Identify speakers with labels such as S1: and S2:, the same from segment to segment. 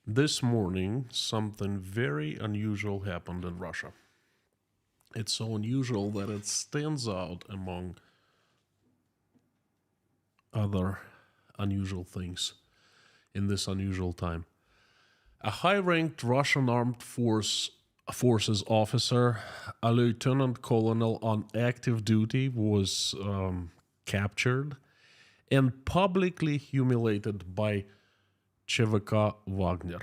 S1: This morning, something very unusual happened in Russia. It's so unusual that it stands out among other unusual things in this unusual time. A high-ranked Russian armed forces officer, a lieutenant colonel on active duty, was captured and publicly humiliated by ЧВК Wagner.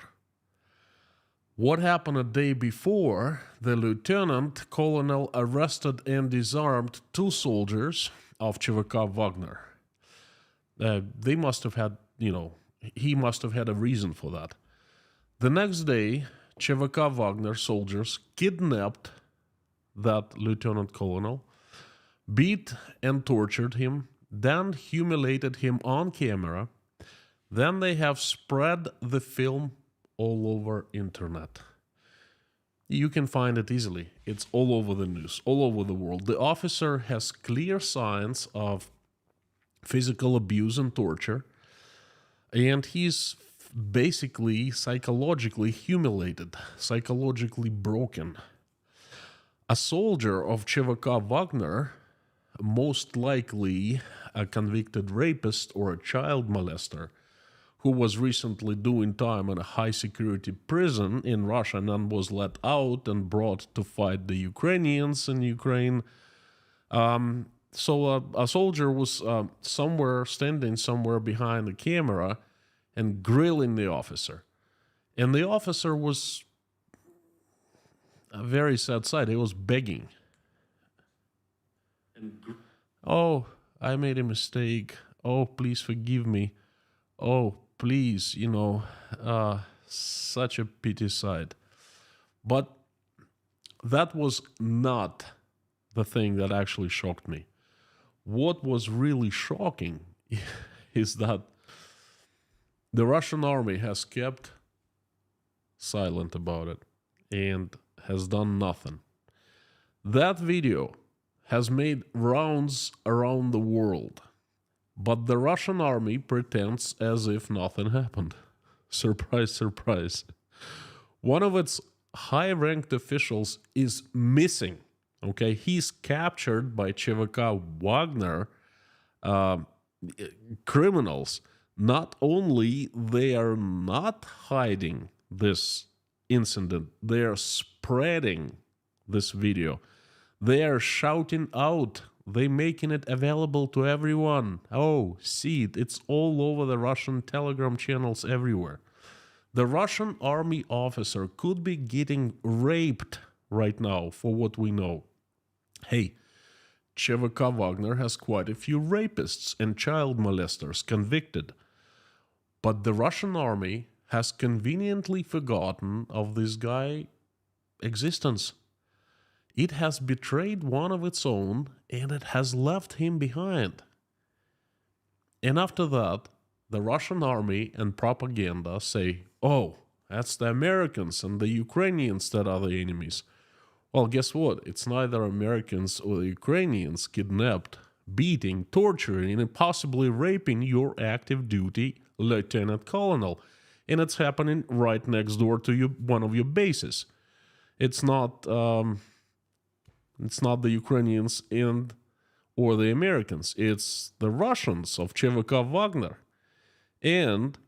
S1: What happened a day before? The lieutenant colonel arrested and disarmed two soldiers of ЧВК Wagner. They must have had, he must have had a reason for that. The next day, ЧВК Wagner soldiers kidnapped that lieutenant colonel, beat and tortured him, then humiliated him on camera. Then they have spread the film all over internet. You can find it easily. It's all over the news, all over the world. The officer has clear signs of physical abuse and torture, and he's basically psychologically humiliated, psychologically broken. A soldier of ЧВК Wagner, most likely a convicted rapist or a child molester, who was recently doing time in a high-security prison in Russia and then was let out and brought to fight the Ukrainians in Ukraine. So a soldier was standing somewhere behind the camera and grilling the officer. And the officer was a very sad sight. He was begging. Oh, I made a mistake. Oh, please forgive me. Oh, please, such a pity sight. But that was not the thing that actually shocked me. What was really shocking is that the Russian army has kept silent about it and has done nothing. That video has made rounds around the world. But the Russian army pretends as if nothing happened. Surprise, surprise. One of its high-ranked officials is missing. Okay, he's captured by ЧВК Wagner criminals. Not only they are not hiding this incident, they are spreading this video. They are shouting out. They're making it available to everyone. Oh, see it. It's all over the Russian Telegram channels everywhere. The Russian army officer could be getting raped right now, for what we know. Hey, ЧВК Wagner has quite a few rapists and child molesters convicted. But the Russian army has conveniently forgotten of this guy's existence. It has betrayed one of its own, and it has left him behind. And after that, the Russian army and propaganda say, oh, that's the Americans and the Ukrainians that are the enemies. Well, guess what? It's neither Americans or the Ukrainians kidnapped, beating, torturing, and possibly raping your active duty lieutenant colonel. And it's happening right next door to one of your bases. It's not the Ukrainians or the Americans. It's the Russians of ЧВК Wagner. And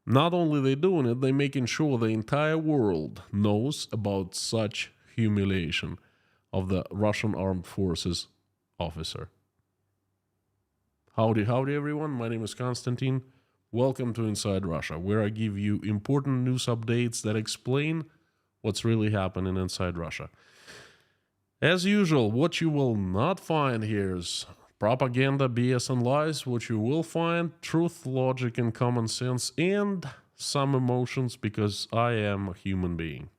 S1: not only they doing it, they're making sure the entire world knows about such humiliation of the Russian armed forces officer. Howdy, howdy, everyone. My name is Konstantin. Welcome to Inside Russia, where I give you important news updates that explain what's really happening inside Russia. As usual, what you will not find here is propaganda, BS, and lies. What you will find, truth, logic, and common sense, and some emotions, because I am a human being.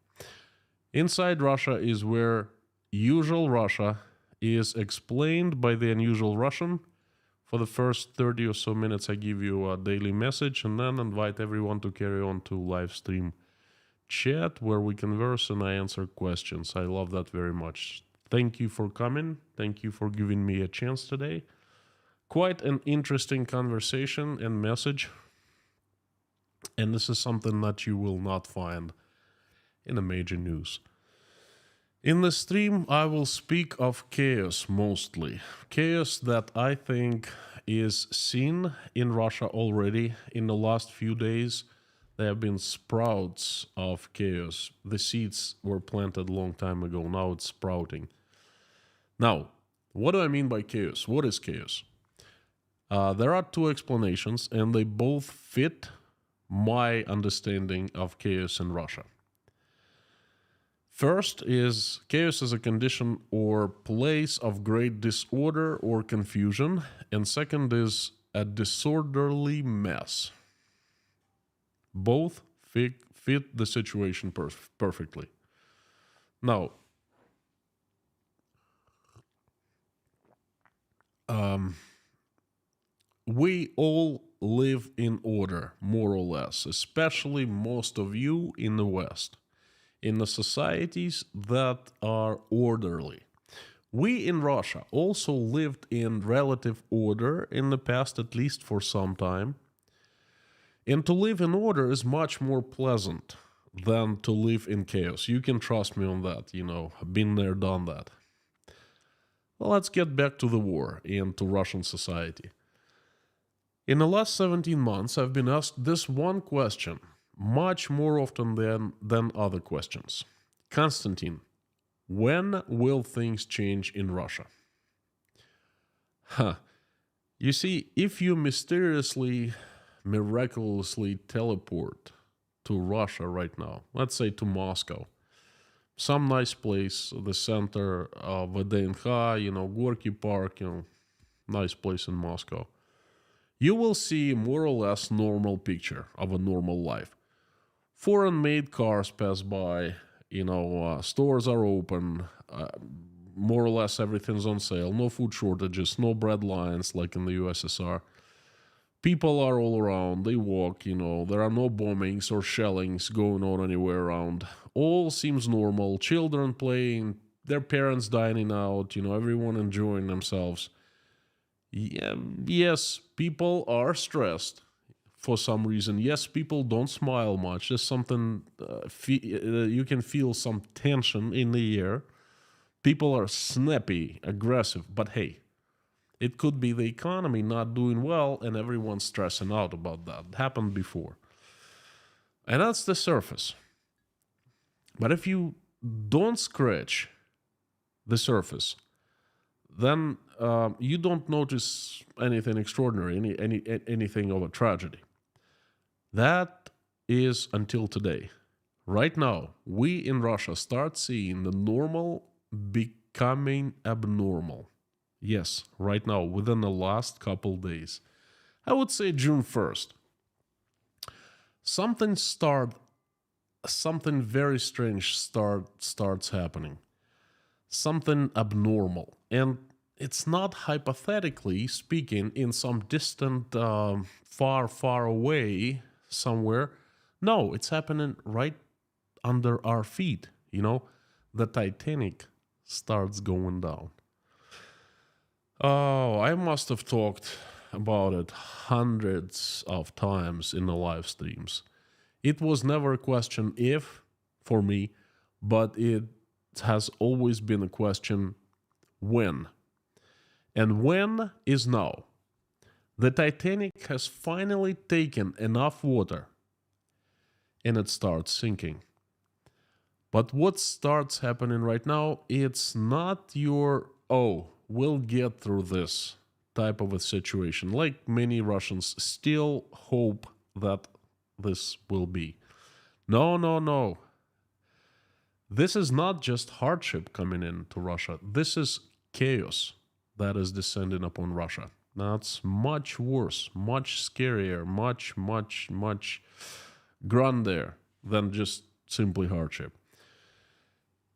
S1: Inside Russia is where usual Russia is explained by the unusual Russian. For the first 30 or so minutes, I give you a daily message and then invite everyone to carry on to live stream chat where we converse and I answer questions. I love that very much. Thank you for coming. Thank you for giving me a chance today. Quite an interesting conversation and message. And this is something that you will not find in the major news. In the stream, I will speak of chaos mostly. Chaos that I think is seen in Russia already in the last few days. There have been sprouts of chaos. The seeds were planted a long time ago. Now it's sprouting. Now, what do I mean by chaos? What is chaos? There are two explanations, and they both fit my understanding of chaos in Russia. First is chaos is a condition or place of great disorder or confusion, and second is a disorderly mess. Both fit the situation perfectly. Now, we all live in order, more or less, especially most of you in the West, in the societies that are orderly. We in Russia also lived in relative order in the past, at least for some time. And to live in order is much more pleasant than to live in chaos. You can trust me on that, I've been there, done that. Well, let's get back to the war and to Russian society. In the last 17 months, I've been asked this one question much more often than other questions. Konstantin, when will things change in Russia? You see, if you miraculously teleport to Russia right now, let's say to Moscow, some nice place, the center of VDNH, Gorky Park, nice place in Moscow, you will see more or less normal picture of a normal life. Foreign-made cars pass by, stores are open, more or less everything's on sale, no food shortages, no bread lines like in the USSR. People are all around, they walk, there are no bombings or shellings going on anywhere around. All seems normal, children playing, their parents dining out, everyone enjoying themselves. Yes, people are stressed for some reason. Yes, people don't smile much. There's something, you can feel some tension in the air. People are snappy, aggressive, but hey, it could be the economy not doing well and everyone's stressing out about that. It happened before. And that's the surface. But if you don't scratch the surface, then you don't notice anything extraordinary, anything of a tragedy. That is until today. Right now, we in Russia start seeing the normal becoming abnormal. Yes, right now, within the last couple days. I would say June 1st. Something very strange starts happening. Something abnormal. And it's not hypothetically speaking in some distant, far, far away somewhere. No, it's happening right under our feet. The Titanic starts going down. Oh, I must have talked about it hundreds of times in the live streams. It was never a question if, for me, but it has always been a question when. And when is now. The Titanic has finally taken enough water and it starts sinking. But what starts happening right now, it's not your, we'll get through this type of a situation. Like many Russians still hope that this will be. No. This is not just hardship coming into Russia. This is chaos that is descending upon Russia. That's much worse, much scarier, much grander than just simply hardship.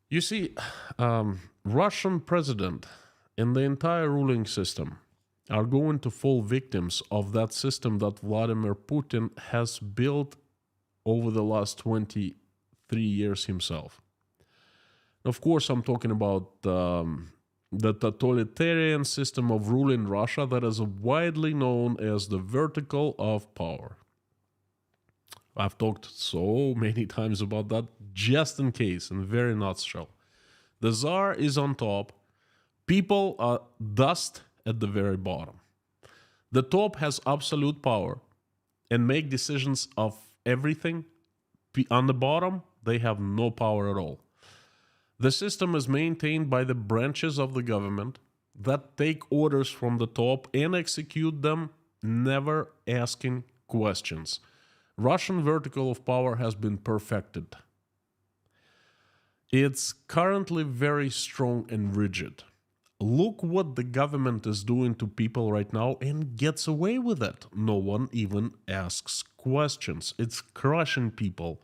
S1: You see, Russian president and the entire ruling system are going to fall victims of that system that Vladimir Putin has built over the last 23 years himself. Of course, I'm talking about the totalitarian system of ruling Russia that is widely known as the vertical of power. I've talked so many times about that, just in case, in very nutshell. The Tsar is on top, people are dust at the very bottom. The top has absolute power and make decisions of everything. On the bottom, they have no power at all. The system is maintained by the branches of the government that take orders from the top and execute them, never asking questions. Russian vertical of power has been perfected. It's currently very strong and rigid. Look what the government is doing to people right now and gets away with it. No one even asks questions. It's crushing people.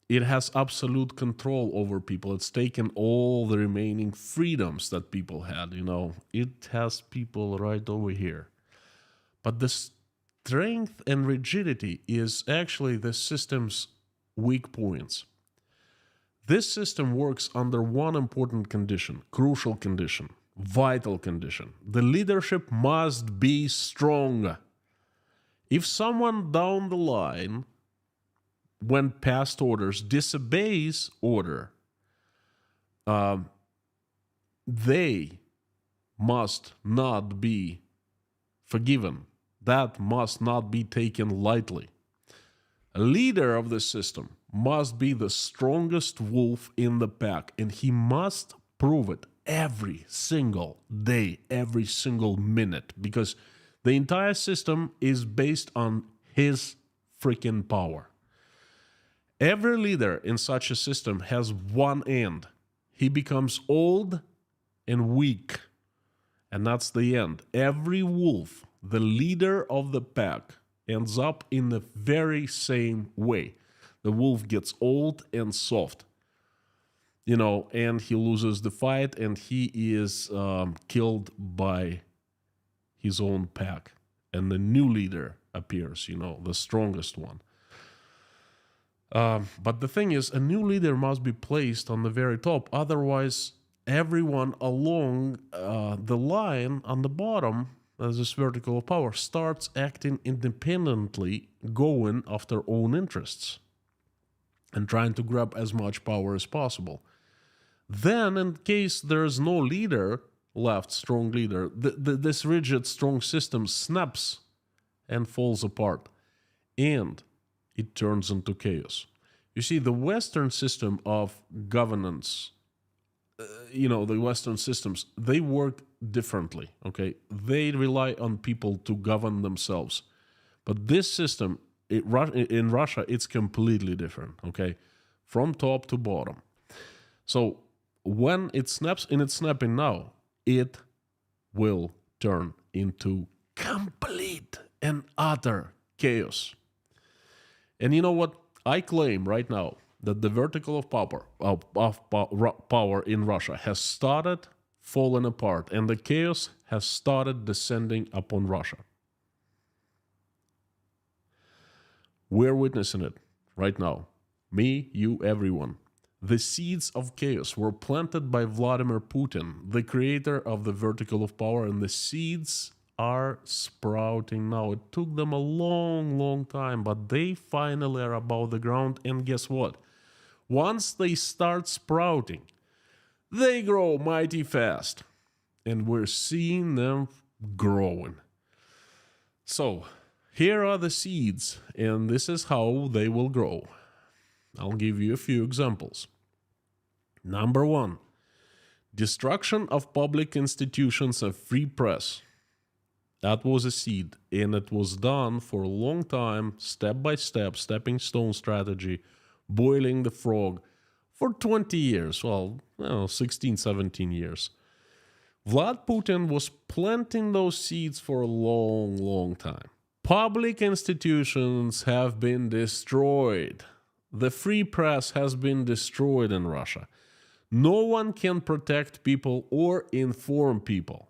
S1: It has absolute control over people. It's taken all the remaining freedoms that people had, It has people right over here. But the strength and rigidity is actually the system's weak points. This system works under one important condition, crucial condition, vital condition. The leadership must be strong. If someone down the line, when past orders, disobeys order, they must not be forgiven. That must not be taken lightly. A leader of the system must be the strongest wolf in the pack, and he must prove it every single day, every single minute, because the entire system is based on his freaking power. Every leader in such a system has one end. He becomes old and weak, and that's the end. Every wolf, the leader of the pack, ends up in the very same way. The wolf gets old and soft, and he loses the fight, and he is killed by his own pack. And the new leader appears, the strongest one. But the thing is, a new leader must be placed on the very top. Otherwise, everyone along the line on the bottom, as this vertical power, starts acting independently, going after own interests and trying to grab as much power as possible. Then, in case there is no leader left, strong leader, this rigid, strong system snaps and falls apart. And it turns into chaos. You see, the Western system of governance, the Western systems, they work differently, okay? They rely on people to govern themselves. But this system, in Russia, it's completely different, okay? From top to bottom. So when it snaps, and it's snapping now, it will turn into complete and utter chaos. And you know what? I claim right now that the vertical of power in Russia has started falling apart, and the chaos has started descending upon Russia. We're witnessing it right now. Me, you, everyone. The seeds of chaos were planted by Vladimir Putin, the creator of the vertical of power, and the seeds are sprouting now. It took them a long, long time, but they finally are above the ground. And guess what? Once they start sprouting, they grow mighty fast. And we're seeing them growing. So, here are the seeds, and this is how they will grow. I'll give you a few examples. Number 1, destruction of public institutions and free press. That was a seed, and it was done for a long time, step by step, stepping stone strategy, boiling the frog for 20 years, 16, 17 years. Vlad Putin was planting those seeds for a long, long time. Public institutions have been destroyed. The free press has been destroyed in Russia. No one can protect people or inform people.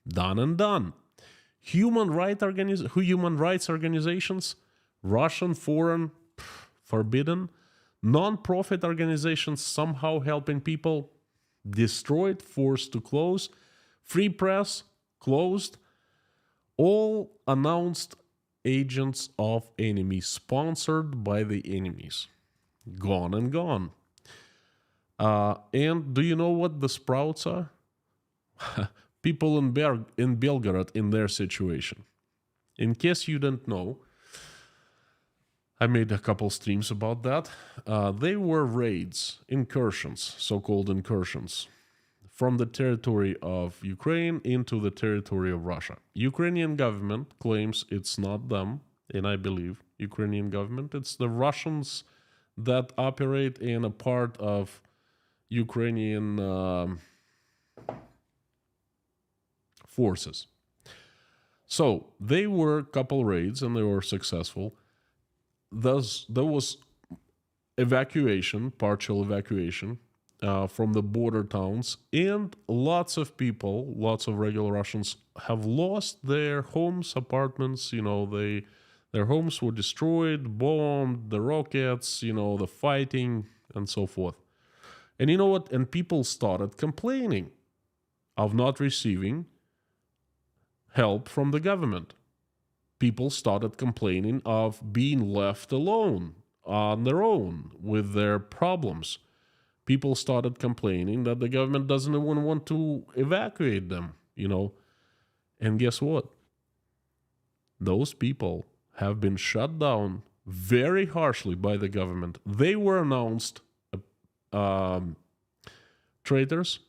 S1: Done and done. Human rights organizations, Russian, foreign, forbidden, non-profit organizations somehow helping people, destroyed, forced to close, free press, closed, all announced agents of enemies, sponsored by the enemies. Gone and gone. And do you know what the sprouts are? People in Belgorod in their situation. In case you didn't know, I made a couple streams about that. They were raids, incursions, so-called incursions, from the territory of Ukraine into the territory of Russia. Ukrainian government claims it's not them, and I believe Ukrainian government, it's the Russians that operate in a part of Ukrainian forces. So they were a couple raids and they were successful. Thus, there was evacuation, partial evacuation from the border towns, and lots of people, lots of regular Russians have lost their homes, apartments. Their homes were destroyed, bombed, the rockets, the fighting, and so forth. And you know what? And people started complaining of not receiving help from the government. People started complaining of being left alone on their own with their problems. People started complaining that the government doesn't even want to evacuate them, And guess what? Those people have been shut down very harshly by the government. They were announced traitors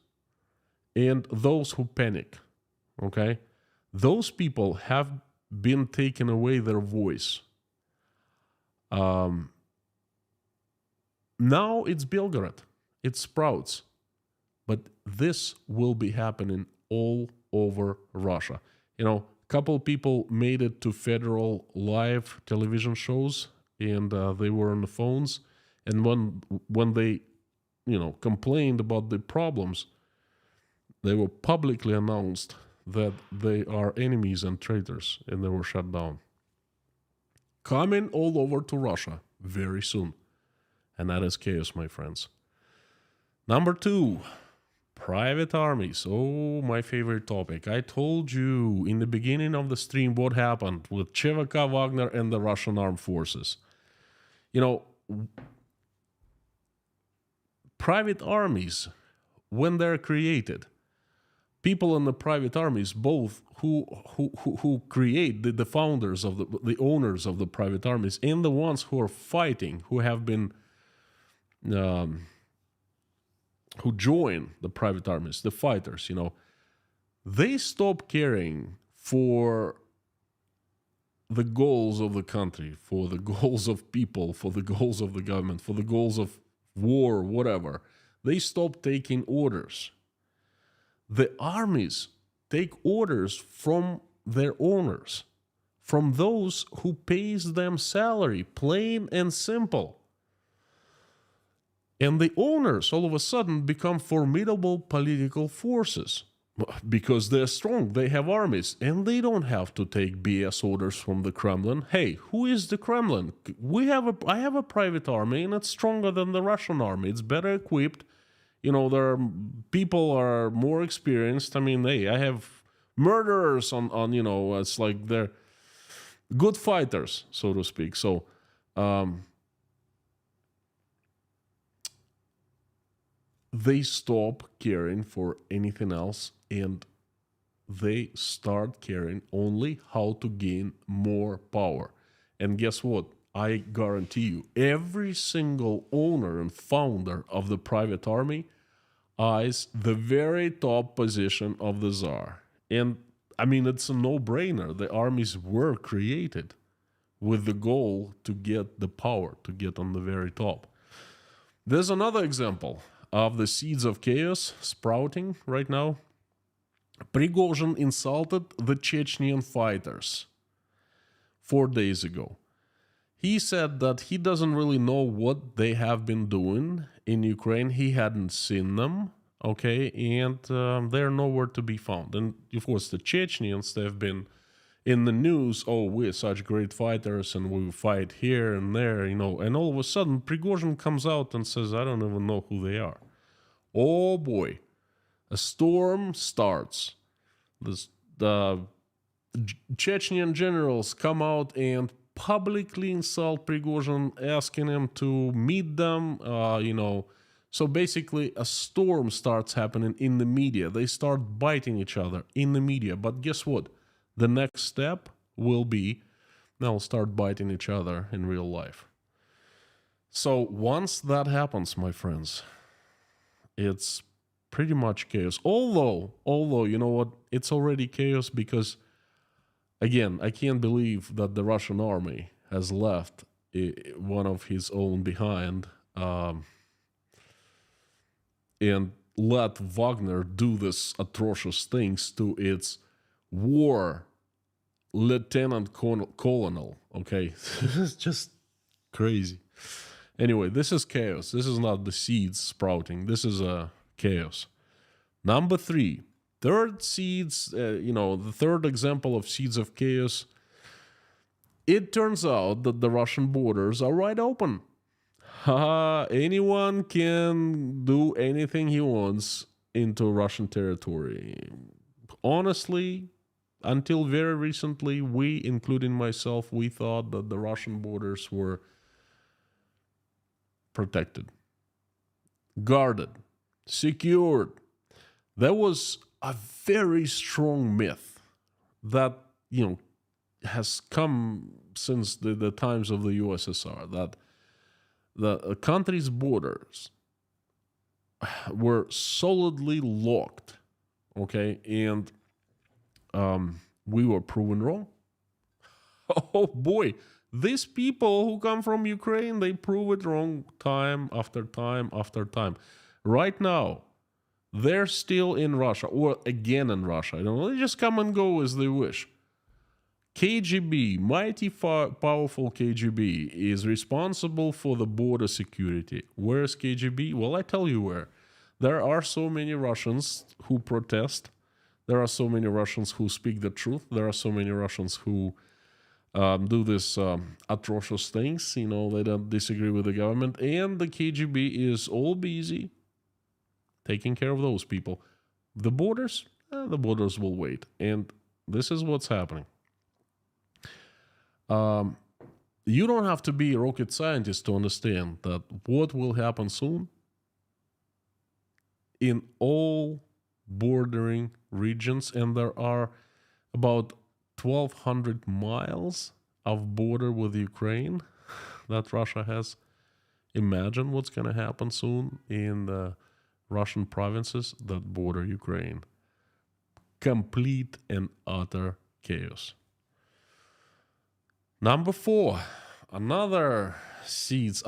S1: and those who panic, okay? Those people have been taken away their voice. Now it's Belgorod. It sprouts. But this will be happening all over Russia. A couple people made it to federal live television shows, and they were on the phones. And when they, complained about the problems, they were publicly announced that they are enemies and traitors, and they were shut down. Coming all over to Russia very soon. And that is chaos, my friends. Number 2, private armies. Oh, my favorite topic. I told you in the beginning of the stream what happened with ЧВК Wagner and the Russian armed forces. Private armies, when they're created, people in the private armies, both who create the founders of the owners of the private armies and the ones who are fighting, who have been who join the private armies, the fighters, they stop caring for the goals of the country, for the goals of people, for the goals of the government, for the goals of war, whatever. They stop taking orders. The armies take orders from their owners, from those who pays them salary, plain and simple. And the owners all of a sudden become formidable political forces because they're strong, they have armies, and they don't have to take BS orders from the Kremlin. Hey, who is the Kremlin? I have a private army, and it's stronger than the Russian army. It's better equipped. Their people are more experienced. I have murderers on it's like they're good fighters, so to speak. So, they stop caring for anything else, and they start caring only how to gain more power. And guess what? I guarantee you, every single owner and founder of the private army eyes the very top position of the Tsar. And it's a no-brainer. The armies were created with the goal to get the power, to get on the very top. There's another example of the seeds of chaos sprouting right now. Prigozhin insulted the Chechnyan fighters 4 days ago. He said that he doesn't really know what they have been doing in Ukraine. He hadn't seen them, okay, and they're nowhere to be found. And of course, the Chechnyans, they've been in the news, oh, we're such great fighters and we fight here and there, and all of a sudden Prigozhin comes out and says, I don't even know who they are. Oh boy, a storm starts. The Chechnyan generals come out and publicly insult Prigozhin, asking him to meet them, So basically, a storm starts happening in the media. They start biting each other in the media. But guess what? The next step will be they'll start biting each other in real life. So once that happens, my friends, it's pretty much chaos. Although, you know what? It's already chaos because, again, I can't believe that the Russian army has left one of his own behind and let Wagner do this atrocious things to its war lieutenant colonel. Okay, this is just crazy. Anyway, this is chaos. This is not the seeds sprouting. This is a chaos. Number 3, third seeds. The third example of seeds of chaos. It turns out that the Russian borders are wide open. Anyone can do anything he wants into Russian territory. Honestly, until very recently, we, including myself, we thought that the Russian borders were protected, guarded, secured. There was a very strong myth that, has come since the times of the USSR, that the country's borders were solidly locked, okay? And we were proven wrong. Oh boy, these people who come from Ukraine, they prove it wrong time after time after time. Right now, they're still in Russia, or again in Russia. I don't know, they just come and go as they wish. KGB, mighty powerful KGB, is responsible for the border security. Where is KGB? Well, I tell you where. There are so many Russians who protest. There are so many Russians who speak the truth. There are so many Russians who do this atrocious things. They don't disagree with the government. And the KGB is all busy taking care of those people. The borders will wait. And this is what's happening. You don't have to be a rocket scientist to understand that what will happen soon in all bordering regions, and there are about 1,200 miles of border with Ukraine that Russia has. Imagine what's going to happen soon in the Russian provinces that border Ukraine. Complete and utter chaos. Number 4, other seeds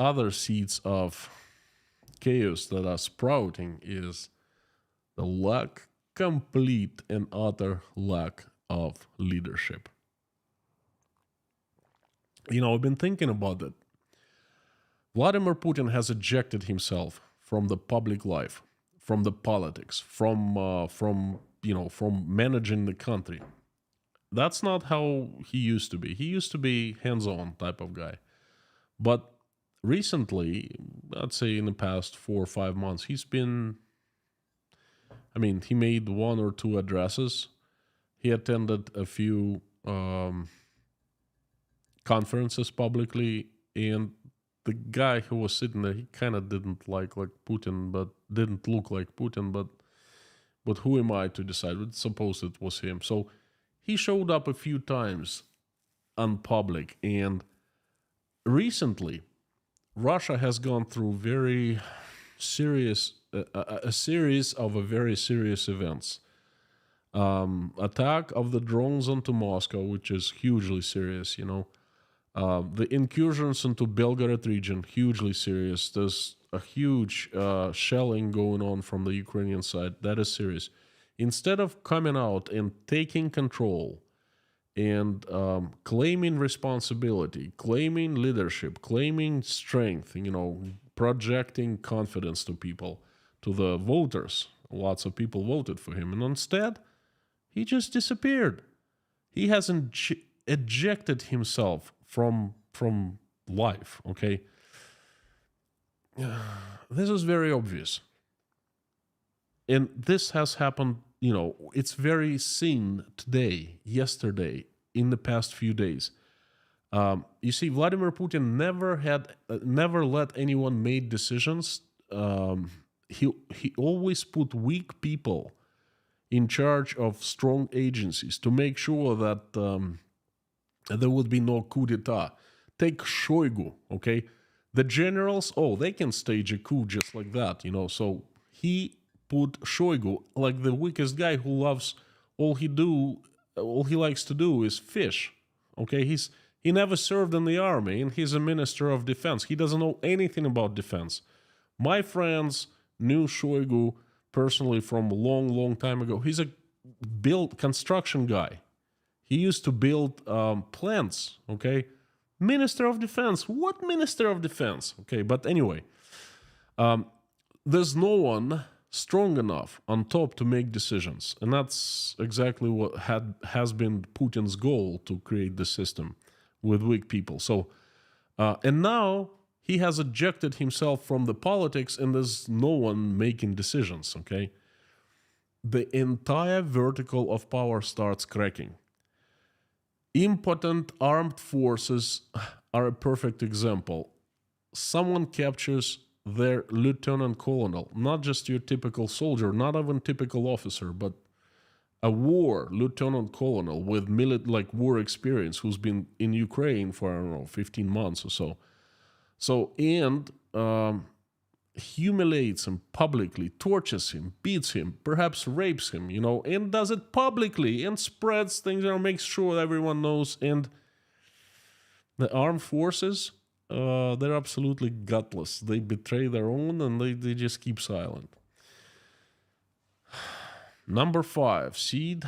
S1: of chaos that are sprouting is the complete and utter lack of leadership. I've been thinking about it. Vladimir Putin has ejected himself from the public life, from the politics, from managing the country. That's not how he used to be. He used to be hands-on type of guy. But recently, I'd say in the past 4 or 5 months, he made 1 or 2 addresses. He attended a few conferences publicly, and the guy who was sitting there, he kind of didn't like Putin, but didn't look like Putin, but who am I to decide? Suppose it was him. So he showed up a few times on public, and recently Russia has gone through very serious a series of very serious events. Attack of the drones onto Moscow, which is hugely serious. The incursions into Belgorod region, hugely serious. There's a huge shelling going on from the Ukrainian side. That is serious. Instead of coming out and taking control and claiming responsibility, claiming leadership, claiming strength, projecting confidence to people, to the voters, lots of people voted for him, and instead, he just disappeared. He hasn't ejected himself from life, okay? This is very obvious. And this has happened it's very seen today, yesterday, in the past few days. You see, Vladimir Putin never let anyone make decisions. He always put weak people in charge of strong agencies to make sure that there would be no coup d'état. Take Shoigu, okay? The generals, they can stage a coup just like that, So he put Shoigu, like the weakest guy who loves all he likes to do is fish, okay? He never served in the army, and he's a minister of defense. He doesn't know anything about defense. My friends knew Shoigu personally from a long, long time ago. He's a construction guy. He used to build plants, okay? Minister of Defense. What Minister of Defense? Okay, but anyway, there's no one strong enough on top to make decisions. And that's exactly what has been Putin's goal, to create the system with weak people. So, and now he has ejected himself from the politics, and there's no one making decisions, okay? The entire vertical of power starts cracking. Impotent armed forces are a perfect example. Someone captures their lieutenant colonel, not just your typical soldier, not even typical officer, but a war lieutenant colonel with war experience who's been in Ukraine for, 15 months or so. And humiliates him publicly, tortures him, beats him, perhaps rapes him, and does it publicly and spreads things and makes sure everyone knows. And the armed forces, they're absolutely gutless. They betray their own, and they just keep silent. Number 5, sign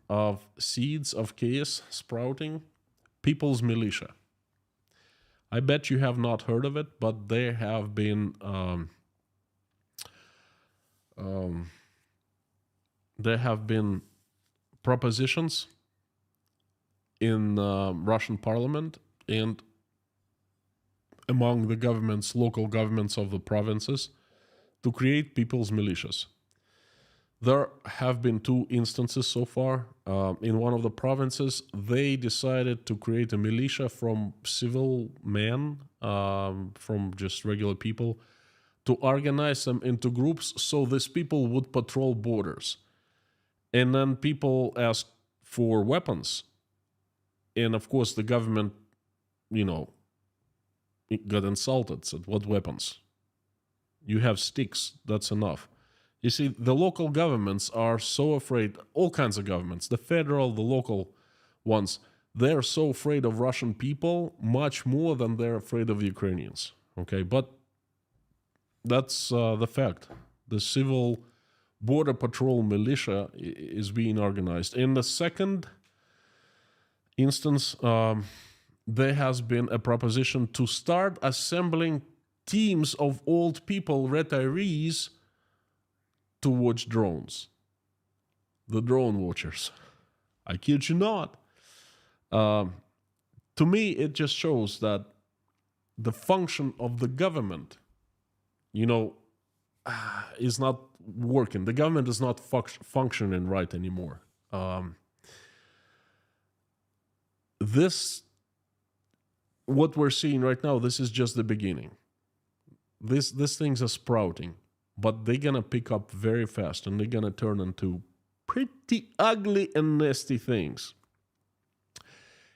S1: of seeds of chaos sprouting, people's militia. I bet you have not heard of it, but there have been propositions in Russian parliament and among the local governments of the provinces, to create people's militias. There have been 2 instances so far. In one of the provinces, they decided to create a militia from civil men, from just regular people, to organize them into groups so these people would patrol borders. And then people asked for weapons. And of course, the government, it got insulted, said, what weapons? You have sticks, that's enough. You see, the local governments are so afraid, all kinds of governments, the federal, the local ones, they're so afraid of Russian people much more than they're afraid of the Ukrainians, okay? But that's the fact. The civil border patrol militia is being organized. In the second instance, there has been a proposition to start assembling teams of old people, retirees, to watch drones. The drone watchers. I kid you not. To me, it just shows that the function of the government, is not working. The government is not functioning right anymore. What we're seeing right now, this is just the beginning. These things are sprouting, but they're gonna pick up very fast, and they're gonna turn into pretty ugly and nasty things.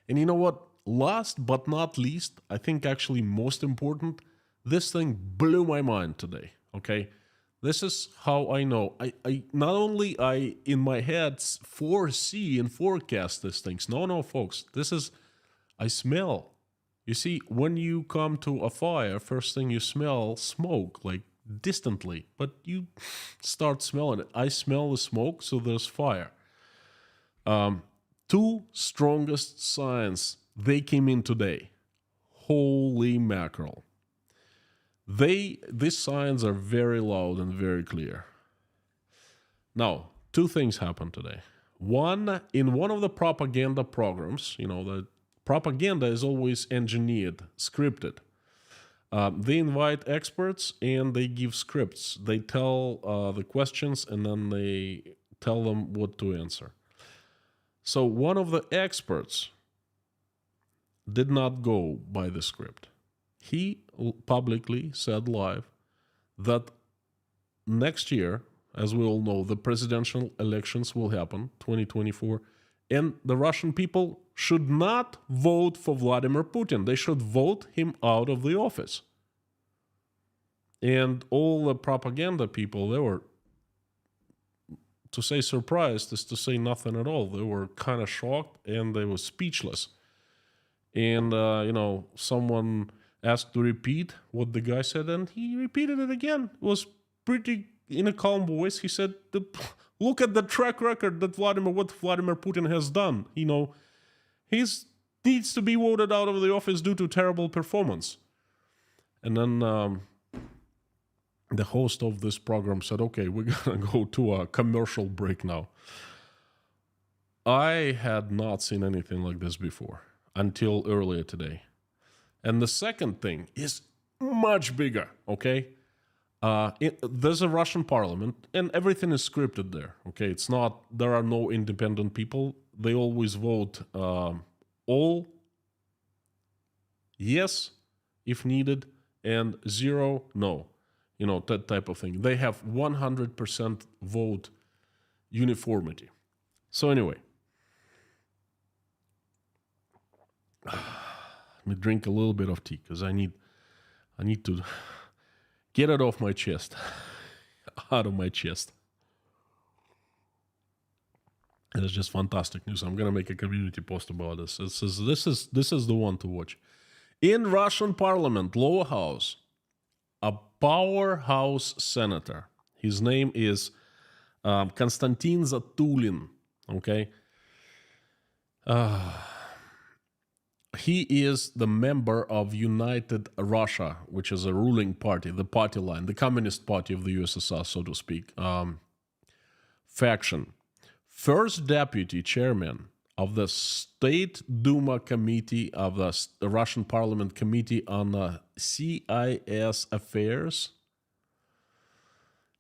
S1: And you know what? Last but not least, I think actually most important, this thing blew my mind today, okay? This is how I know. I not only in my head foresee and forecast these things. No, folks. I smell. You see, when you come to a fire, first thing you smell smoke, like distantly, but you start smelling it. I smell the smoke, so there's fire. 2 strongest signs, they came in today. Holy mackerel. These signs are very loud and very clear. Now, 2 things happened today. One, in one of the propaganda programs, the propaganda is always engineered, scripted. They invite experts and they give scripts. They tell the questions and then they tell them what to answer. So one of the experts did not go by the script. He publicly said live that next year, as we all know, the presidential elections will happen, 2024, and the Russian people should not vote for Vladimir Putin. They should vote him out of the office. And all the propaganda people, they were, to say surprised is to say nothing at all. They were kind of shocked and they were speechless. And, someone asked to repeat what the guy said, and he repeated it again. It was pretty in a calm voice. He said, look at the track record that what Vladimir Putin has done. He needs to be voted out of the office due to terrible performance. And then the host of this program said, okay, we're going to go to a commercial break now. I had not seen anything like this before until earlier today. And the second thing is much bigger, okay? There's a Russian parliament, and everything is scripted there, okay? It's not, there are no independent people. They always vote all yes, if needed, and 0, no. That type of thing. They have 100% vote uniformity. So anyway, let me drink a little bit of tea because I need to get it off my chest, out of my chest. And it's just fantastic news. I'm gonna make a community post about this. This is the one to watch. In Russian Parliament, lower house, a powerhouse senator. His name is Konstantin Zatulin. Okay. He is the member of United Russia, which is a ruling party, the party line, the Communist Party of the USSR, so to speak, faction. First deputy chairman of the State Duma Committee of the Russian Parliament Committee on CIS Affairs.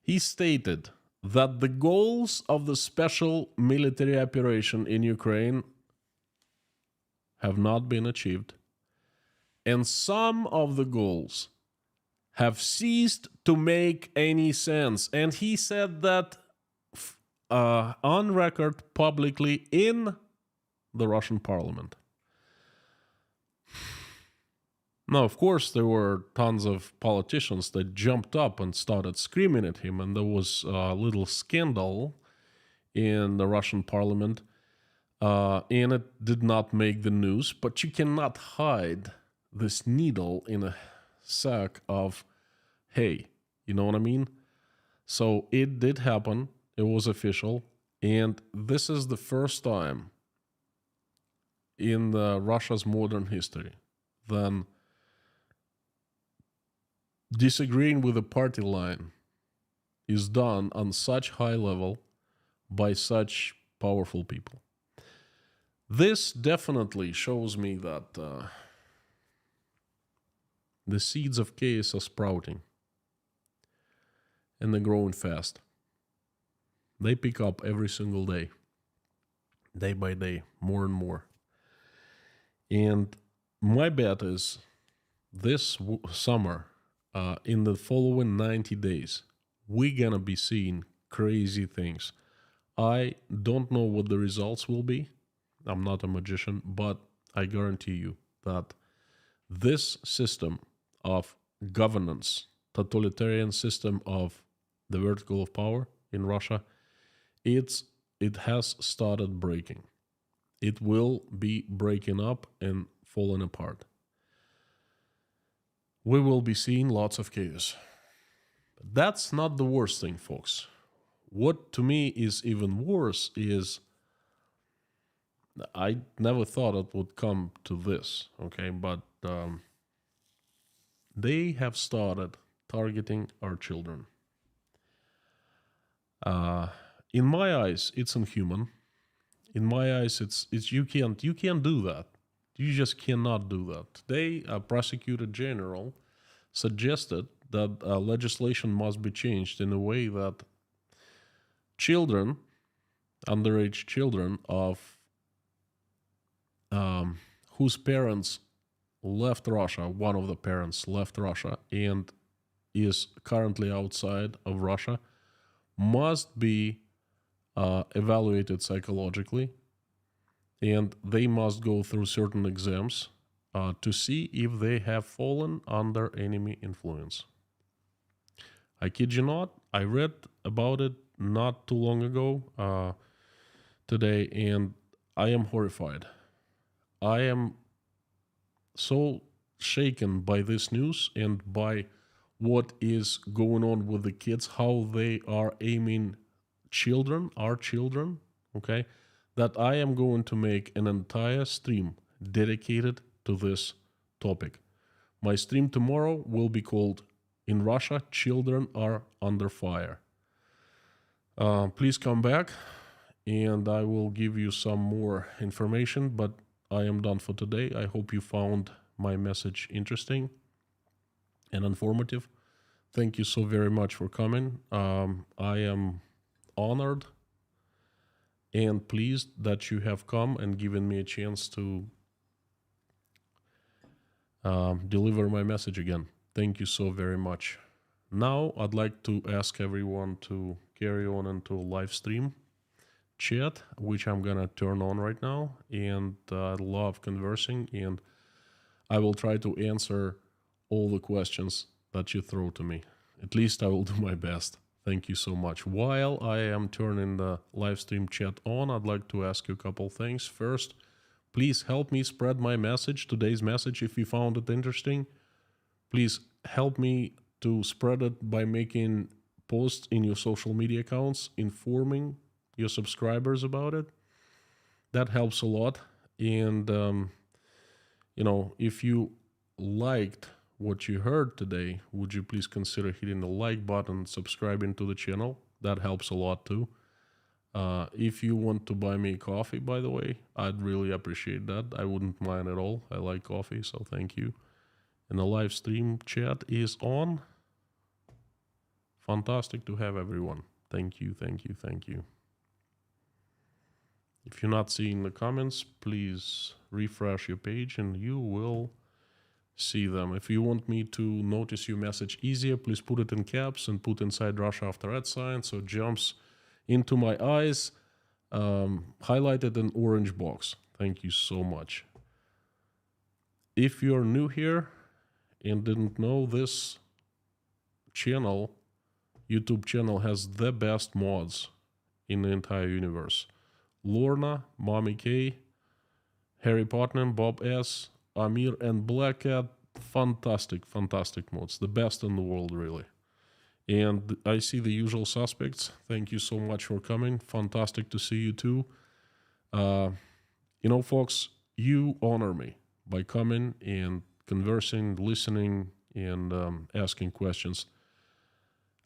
S1: He stated that the goals of the special military operation in Ukraine have not been achieved, and some of the goals have ceased to make any sense. And he said that on record publicly in the Russian parliament. Now, of course, there were tons of politicians that jumped up and started screaming at him, and there was a little scandal in the Russian parliament, and it did not make the news, but you cannot hide this needle in a sack of hay. You know what I mean? So it did happen. It was official. And this is the first time in Russia's modern history then disagreeing with the party line is done on such high level by such powerful people. This definitely shows me that the seeds of chaos are sprouting, and they're growing fast. They pick up every single day by day, more and more. And my bet is this summer, in the following 90 days, we're gonna be seeing crazy things. I don't know what the results will be. I'm not a magician, but I guarantee you that this system of governance, totalitarian system of the vertical of power in Russia, it has started breaking. It will be breaking up and falling apart. We will be seeing lots of chaos. But that's not the worst thing, folks. What to me is even worse is I never thought it would come to this, okay? But they have started targeting our children. In my eyes, it's inhuman. In my eyes, it's you can't do that. You just cannot do that. Today, a prosecutor general suggested that legislation must be changed in a way that children, underage children of whose parents left Russia, one of the parents left Russia and is currently outside of Russia, must be evaluated psychologically, and they must go through certain exams to see if they have fallen under enemy influence. I kid you not, I read about it not too long ago today, and I am horrified. I am so shaken by this news and by what is going on with the kids, how they are aiming children, our children, okay, that I am going to make an entire stream dedicated to this topic. My stream tomorrow will be called "In Russia, Children Are Under Fire." Please come back and I will give you some more information, but I am done for today. I hope you found my message interesting and informative. Thank you so very much for coming. I am honored and pleased that you have come and given me a chance to deliver my message again. Thank you so very much. Now I'd like to ask everyone to carry on into a live stream chat, which I'm gonna turn on right now, and I love conversing, and I will try to answer all the questions that you throw to me. At least I will do my best. Thank you so much. While I am turning the live stream chat on, I'd like to ask you a couple things. First, please help me spread my message, today's message, if you found it interesting. Please help me to spread it by making posts in your social media accounts, informing your subscribers about it. That helps a lot. And, if you liked what you heard today, would you please consider hitting the like button, subscribing to the channel? That helps a lot too. If you want to buy me coffee, by the way, I'd really appreciate that. I wouldn't mind at all. I like coffee, so thank you. And the live stream chat is on. Fantastic to have everyone. Thank you, thank you, thank you. If you're not seeing the comments, please refresh your page and you will see them. If you want me to notice your message easier, please put it in caps and put inside Russia after @ sign so it jumps into my eyes, highlighted in orange box. Thank you so much. If you're new here and didn't know, this channel, YouTube channel, has the best mods in the entire universe. Lorna, Mommy K, Harry Potter, Bob S, Amir, and Black Cat. Fantastic, fantastic mods. The best in the world, really. And I see the usual suspects. Thank you so much for coming. Fantastic to see you too. Folks, you honor me by coming and conversing, listening, and asking questions.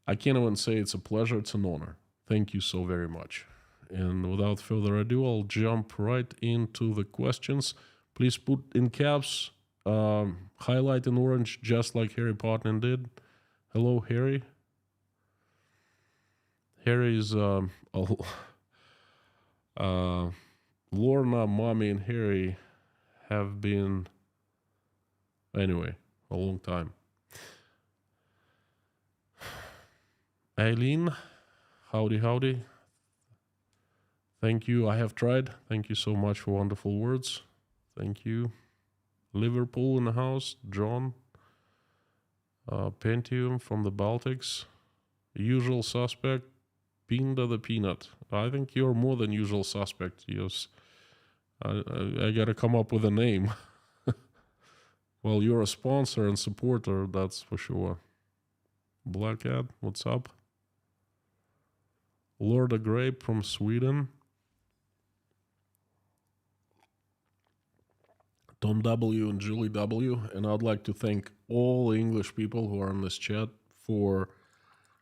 S1: I can't even say it's a pleasure, it's an honor. Thank you so very much. And without further ado, I'll jump right into the questions. Please put in caps, highlight in orange, just like Harry Potter did. Hello, Harry. Harry's Lorna, Mommy, and Harry have been, anyway, a long time. Eileen, howdy, howdy. Thank you. I have tried. Thank you so much for wonderful words. Thank you. Liverpool in the house. John. Pentium from the Baltics. Usual suspect. Pinda the Peanut. I think you're more than usual suspect. Yes. I gotta come up with a name. Well, you're a sponsor and supporter, that's for sure. Black Cat, what's up? Lord of Grape from Sweden. Tom W. and Julie W. And I'd like to thank all the English people who are in this chat for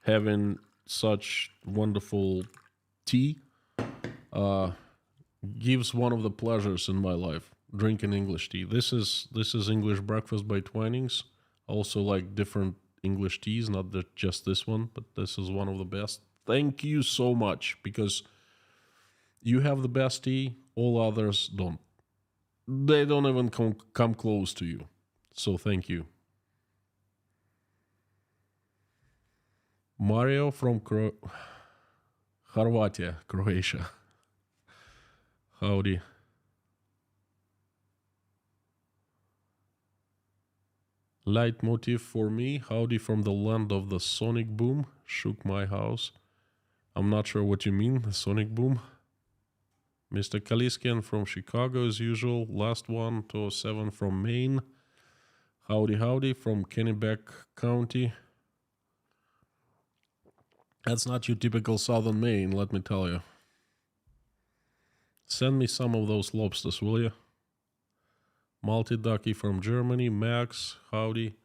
S1: having such wonderful tea. Gives one of the pleasures in my life, drinking English tea. This is English breakfast by Twinings. Also like different English teas, not just this one, but this is one of the best. Thank you so much, because you have the best tea, all others don't. They don't even come close to you. So thank you. Mario from Хорватия, Croatia. Howdy. Leitmotif for me, howdy from the land of the sonic boom, shook my house. I'm not sure what you mean, the sonic boom. Mr. Kaliskian from Chicago as usual, last one, 207 from Maine. Howdy, howdy from Kennebec County. That's not your typical southern Maine, let me tell you. Send me some of those lobsters, will you? Multi-Ducky from Germany. Max, howdy.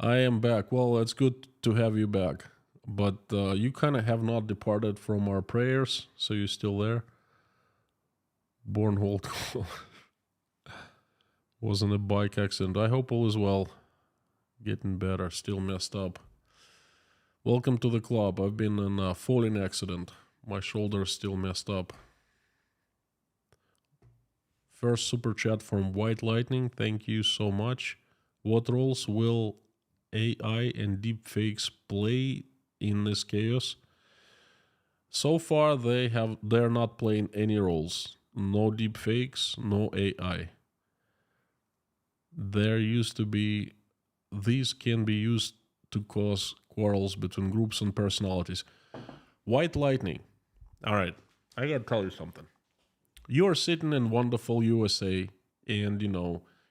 S1: I am back. Well, it's good to have you back. But you kind of have not departed from our prayers, so you're still there. Bornhold wasn't a bike accident. I hope all is well. Getting better, still messed up. Welcome to the club. I've been in a falling accident. My shoulder's still messed up. First super chat from White Lightning. Thank you so much. What roles will AI and deepfakes play in this chaos? So far, they're not playing any roles. No deepfakes, no AI. There used to be. These can be used to cause quarrels between groups and personalities. White Lightning. All right, I gotta tell you something. You're sitting in wonderful USA and,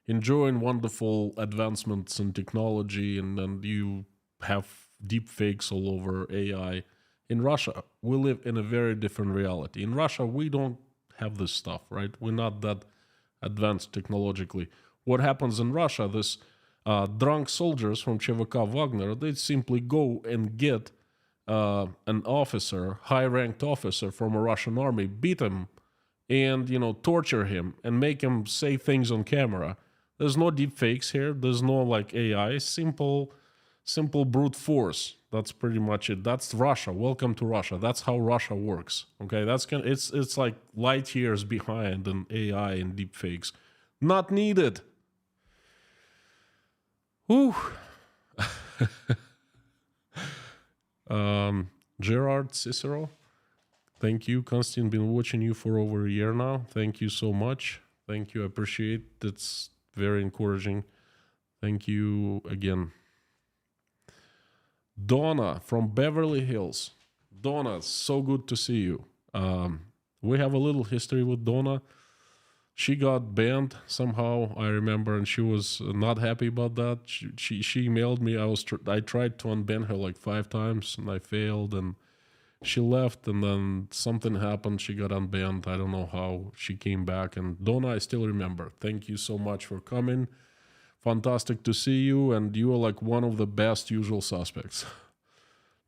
S1: enjoying wonderful advancements in technology, and then you have deep fakes all over AI. In Russia, we live in a very different reality. In Russia, we don't have this stuff, right? We're not that advanced technologically. What happens in Russia, this drunk soldiers from ЧВК Wagner, they simply go and get an officer, high-ranked officer from a Russian army, beat him, and, torture him and make him say things on camera. There's no deep fakes here. There's no like AI. Simple brute force. That's pretty much it. That's Russia. Welcome to Russia. That's how Russia works. Okay, it's like light years behind an AI and deep fakes. Not needed. Whew. Gerard Cicero. Thank you, Konstantin. Been watching you for over a year now. Thank you so much. Thank you. I appreciate it. It's very encouraging. Thank you again. Donna from Beverly Hills. Donna, so good to see you. We have a little history with Donna. She got banned somehow, I remember, and she was not happy about that. She emailed me. I tried to unban her like 5 times, and I failed, and she left, and then something happened. She got unbanned. I don't know how she came back. And Donna, I still remember. Thank you so much for coming. Fantastic to see you. And you are like one of the best usual suspects.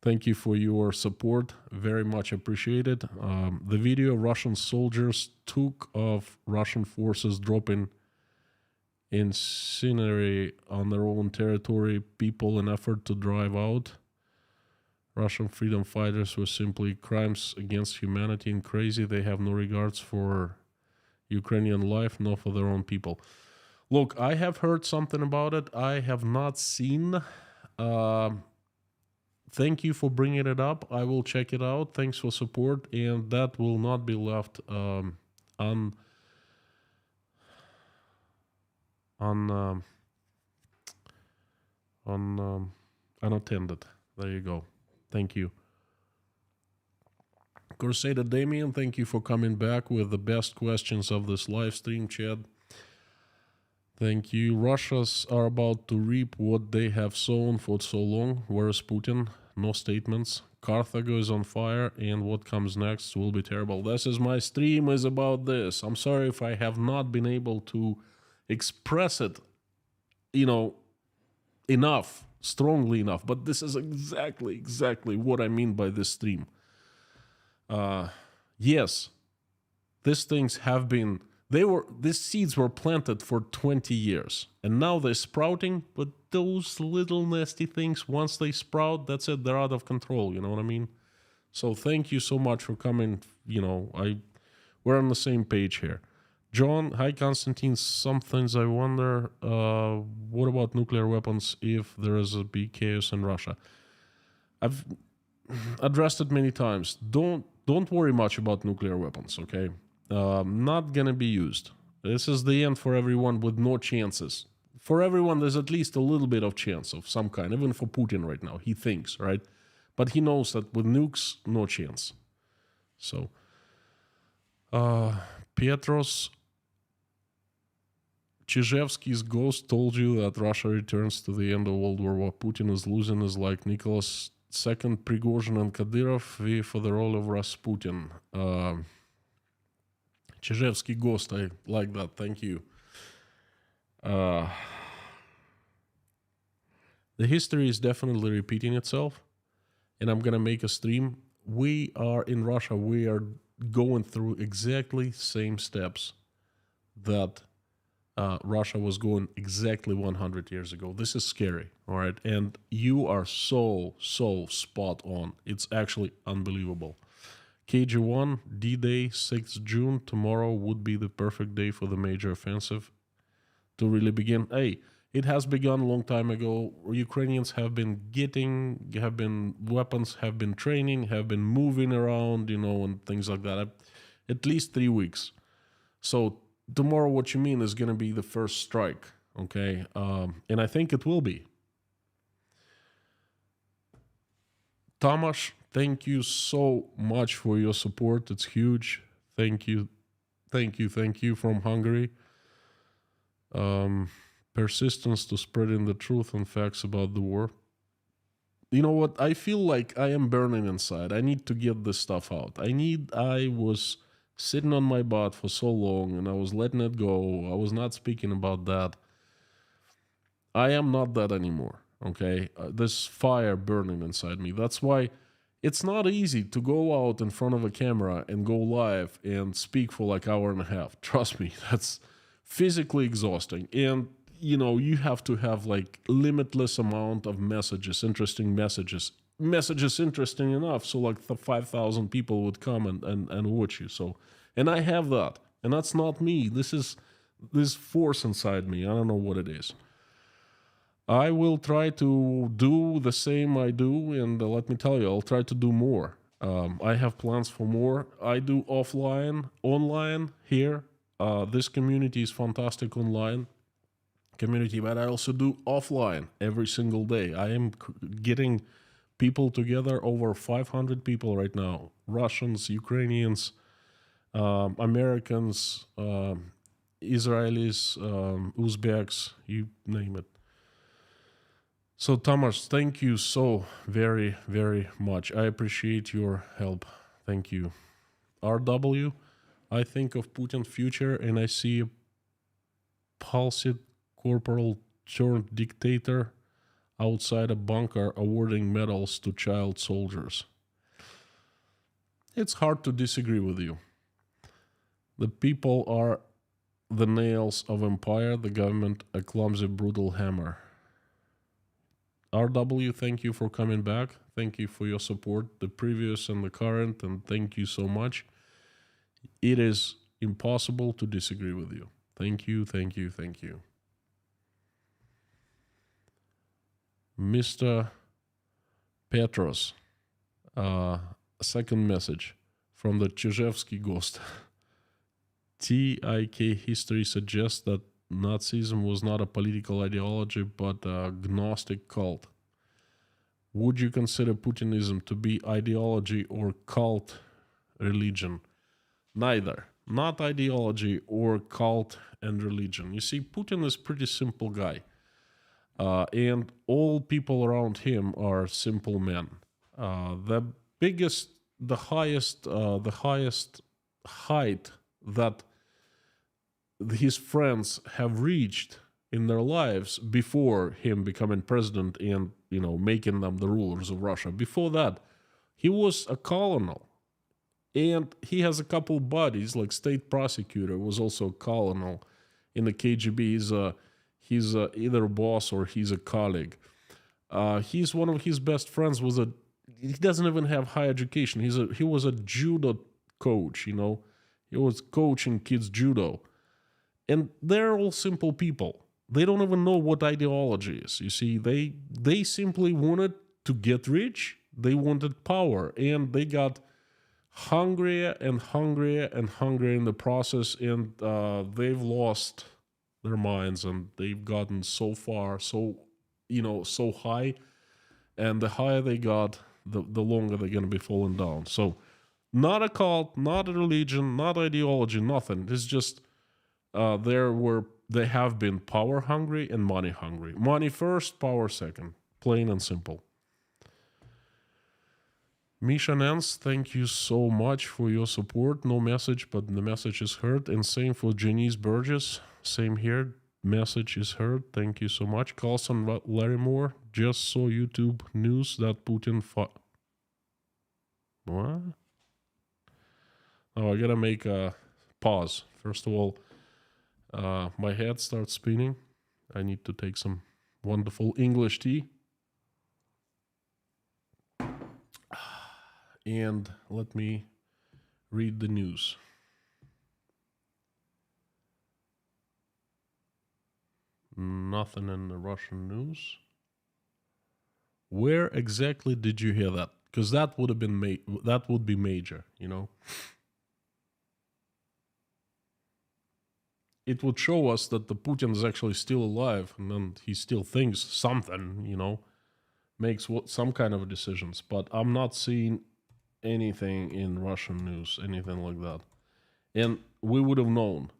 S1: Thank you for your support. Very much appreciated. The video Russian soldiers took of Russian forces dropping incendiary on their own territory, people in effort to drive out. Russian freedom fighters were simply crimes against humanity and crazy. They have no regards for Ukrainian life, nor for their own people. Look, I have heard something about it. I have not seen. Thank you for bringing it up. I will check it out. Thanks for support, and that will not be left unattended. There you go. Thank you. Crusader Damien, thank you for coming back with the best questions of this live stream, Chad. Thank you. Russians are about to reap what they have sown for so long. Where is Putin? No statements. Carthago is on fire, and what comes next will be terrible. This is my stream is about this. I'm sorry if I have not been able to express it, enough. Strongly enough, but this is exactly what I mean by this stream. Yes, these things have been, these seeds were planted for 20 years, and now they're sprouting, but those little nasty things, once they sprout, that's it, they're out of control, you know what I mean? So thank you so much for coming. We're on the same page here. John, hi Constantine, some things I wonder, what about nuclear weapons if there is a big chaos in Russia? I've addressed it many times. Don't worry much about nuclear weapons, okay? Not gonna be used. This is the end for everyone with no chances. For everyone, there's at least a little bit of chance of some kind, even for Putin right now, he thinks, right? But he knows that with nukes, no chance. So, Petros Chizhevsky's ghost told you that Russia returns to the end of World War War. Putin is losing is like Nicholas II, Prigozhin, and Kadyrov for the role of Rasputin. Chizhevsky ghost, I like that. Thank you. The history is definitely repeating itself, and I'm gonna make a stream. We are in Russia. We are going through exactly same steps that Russia was going exactly 100 years ago. This is scary, all right? And you are so spot on. It's actually unbelievable. KG1, D-Day, 6th June. Tomorrow would be the perfect day for the major offensive to really begin. Hey, it has begun a long time ago. Ukrainians have been weapons, have been training, have been moving around, and things like that. At least 3 weeks. So tomorrow, what you mean, is going to be the first strike, okay? And I think it will be. Tomasz, thank you so much for your support. It's huge. Thank you from Hungary. Persistence to spreading the truth and facts about the war. You know what? I feel like I am burning inside. I need to get this stuff out. I was sitting on my butt for so long and I was letting it go. I was not speaking about that. I am not that anymore, okay? This fire burning inside me. That's why it's not easy to go out in front of a camera and go live and speak for like an hour and a half. Trust me, that's physically exhausting. And you have to have like limitless amount of messages, interesting messages interesting enough so like 5,000 people would come and watch you. So, and I have that, and that's not me. This is this force inside me. I don't know what it is. I will try to do the same I do, and let me tell you, I'll try to do more. I have plans for more. I do offline, online here. This community is fantastic online community, but I also do offline every single day. I am getting people together, over 500 people right now. Russians, Ukrainians, Americans, Israelis, Uzbeks, you name it. So Tomasz, thank you so very, very much. I appreciate your help. Thank you. RW, I think of Putin's future and I see a palsied corporal turned dictator outside a bunker awarding medals to child soldiers. It's hard to disagree with you. The people are the nails of empire, the government a clumsy, brutal hammer. RW, thank you for coming back. Thank you for your support, the previous and the current, and thank you so much. It is impossible to disagree with you. Thank you, thank you, thank you. Mr. Petros, a second message from the Chizhevsky ghost. TIK history suggests that Nazism was not a political ideology but a Gnostic cult. Would you consider Putinism to be ideology or cult religion? Neither. Not ideology or cult and religion. You see, Putin is a pretty simple guy. And all people around him are simple men. The highest height that his friends have reached in their lives before him becoming president and, making them the rulers of Russia. Before that, he was a colonel. And he has a couple buddies, like state prosecutor was also a colonel in the KGB. He's either a boss or he's a colleague. He's one of his best friends he doesn't even have high education. He was a judo coach, you know. He was coaching kids judo. And they're all simple people. They don't even know what ideology is. You see, they simply wanted to get rich. They wanted power, and they got hungrier and hungrier and hungrier in the process, and they've lost their minds, and they've gotten so far, so high, and the higher they got, the longer they're going to be falling down. So not a cult, not a religion, not ideology, nothing. It's just they have been power hungry and money hungry. Money first, power second. Plain and simple. Misha Nance, thank you so much for your support. No message, but the message is heard. And same for Janice Burgess. Same here. Message is heard. Thank you so much. Carlson Larrymore, just saw YouTube news that Putin What? Oh, I gotta make a pause. First of all, my head starts spinning. I need to take some wonderful English tea. And let me read the news. Nothing in the Russian news. Where exactly did you hear that? Because that would have been that would be major, you know. It would show us that the Putin is actually still alive, and then he still thinks something, you know, makes some kind of decisions. But I'm not seeing anything in Russian news, anything like that. And we would have known.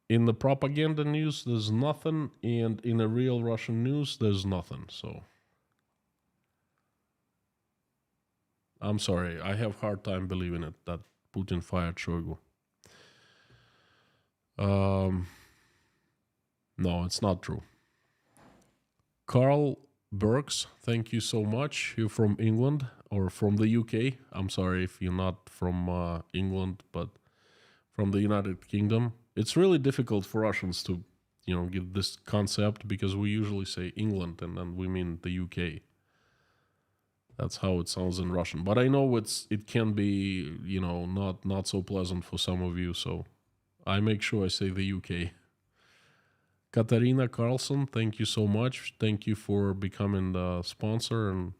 S1: In the propaganda news, there's nothing, and in the real Russian news, there's nothing. So I'm sorry, I have a hard time believing it, that Putin fired Shoigu. No, it's not true. Carl Burks, thank you so much. You're from England or from the UK. I'm sorry if you're not from England, but from the United Kingdom. It's really difficult for Russians to, get this concept, because we usually say England and then we mean the UK. That's how it sounds in Russian. But I know it can be, not so pleasant for some of you, so I make sure I say the UK. Katarina Carlson, thank you so much. Thank you for becoming the sponsor and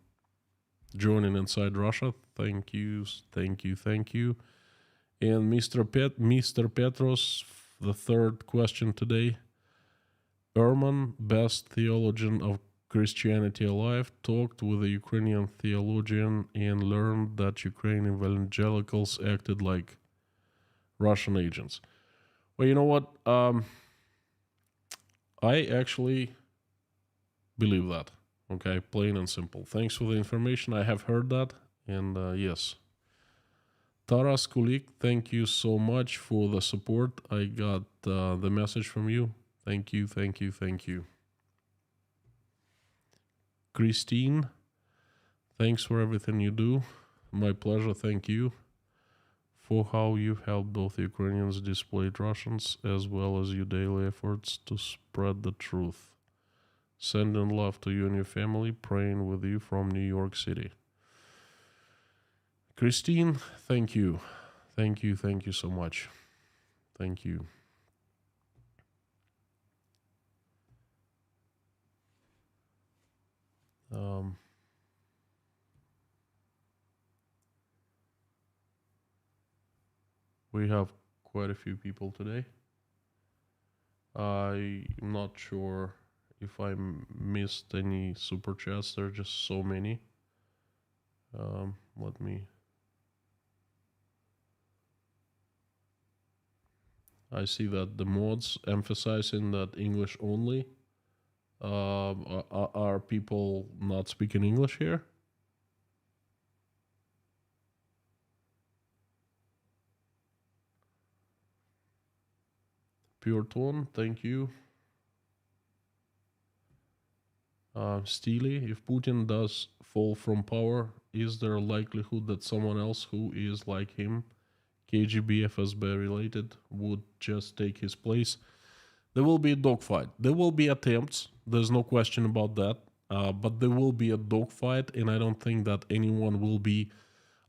S1: joining Inside Russia. Thank you. And Mr. Petros, the third question today. Ehrman, best theologian of Christianity alive, talked with a Ukrainian theologian and learned that Ukrainian evangelicals acted like Russian agents. Well, you know what? I actually believe that. Okay, plain and simple. Thanks for the information. I have heard that, and yes. Taras Kulik, thank you so much for the support. I got the message from you. Thank you. Christine, thanks for everything you do. My pleasure, thank you for how you've helped both Ukrainians, displaced Russians, as well as your daily efforts to spread the truth. Sending love to you and your family, praying with you from New York City. Christine, thank you. Thank you so much. Thank you. We have quite a few people today. I'm not sure if I missed any super chats. There are just so many. Let me... I see that the mods emphasizing that English only. Are people not speaking English here? Pure Tone, thank you. Steely, if Putin does fall from power, is there a likelihood that someone else who is like him KGB, FSB related, would just take his place. There will be a dogfight. There will be attempts. There's no question about that. But there will be a dogfight, and I don't think that anyone will be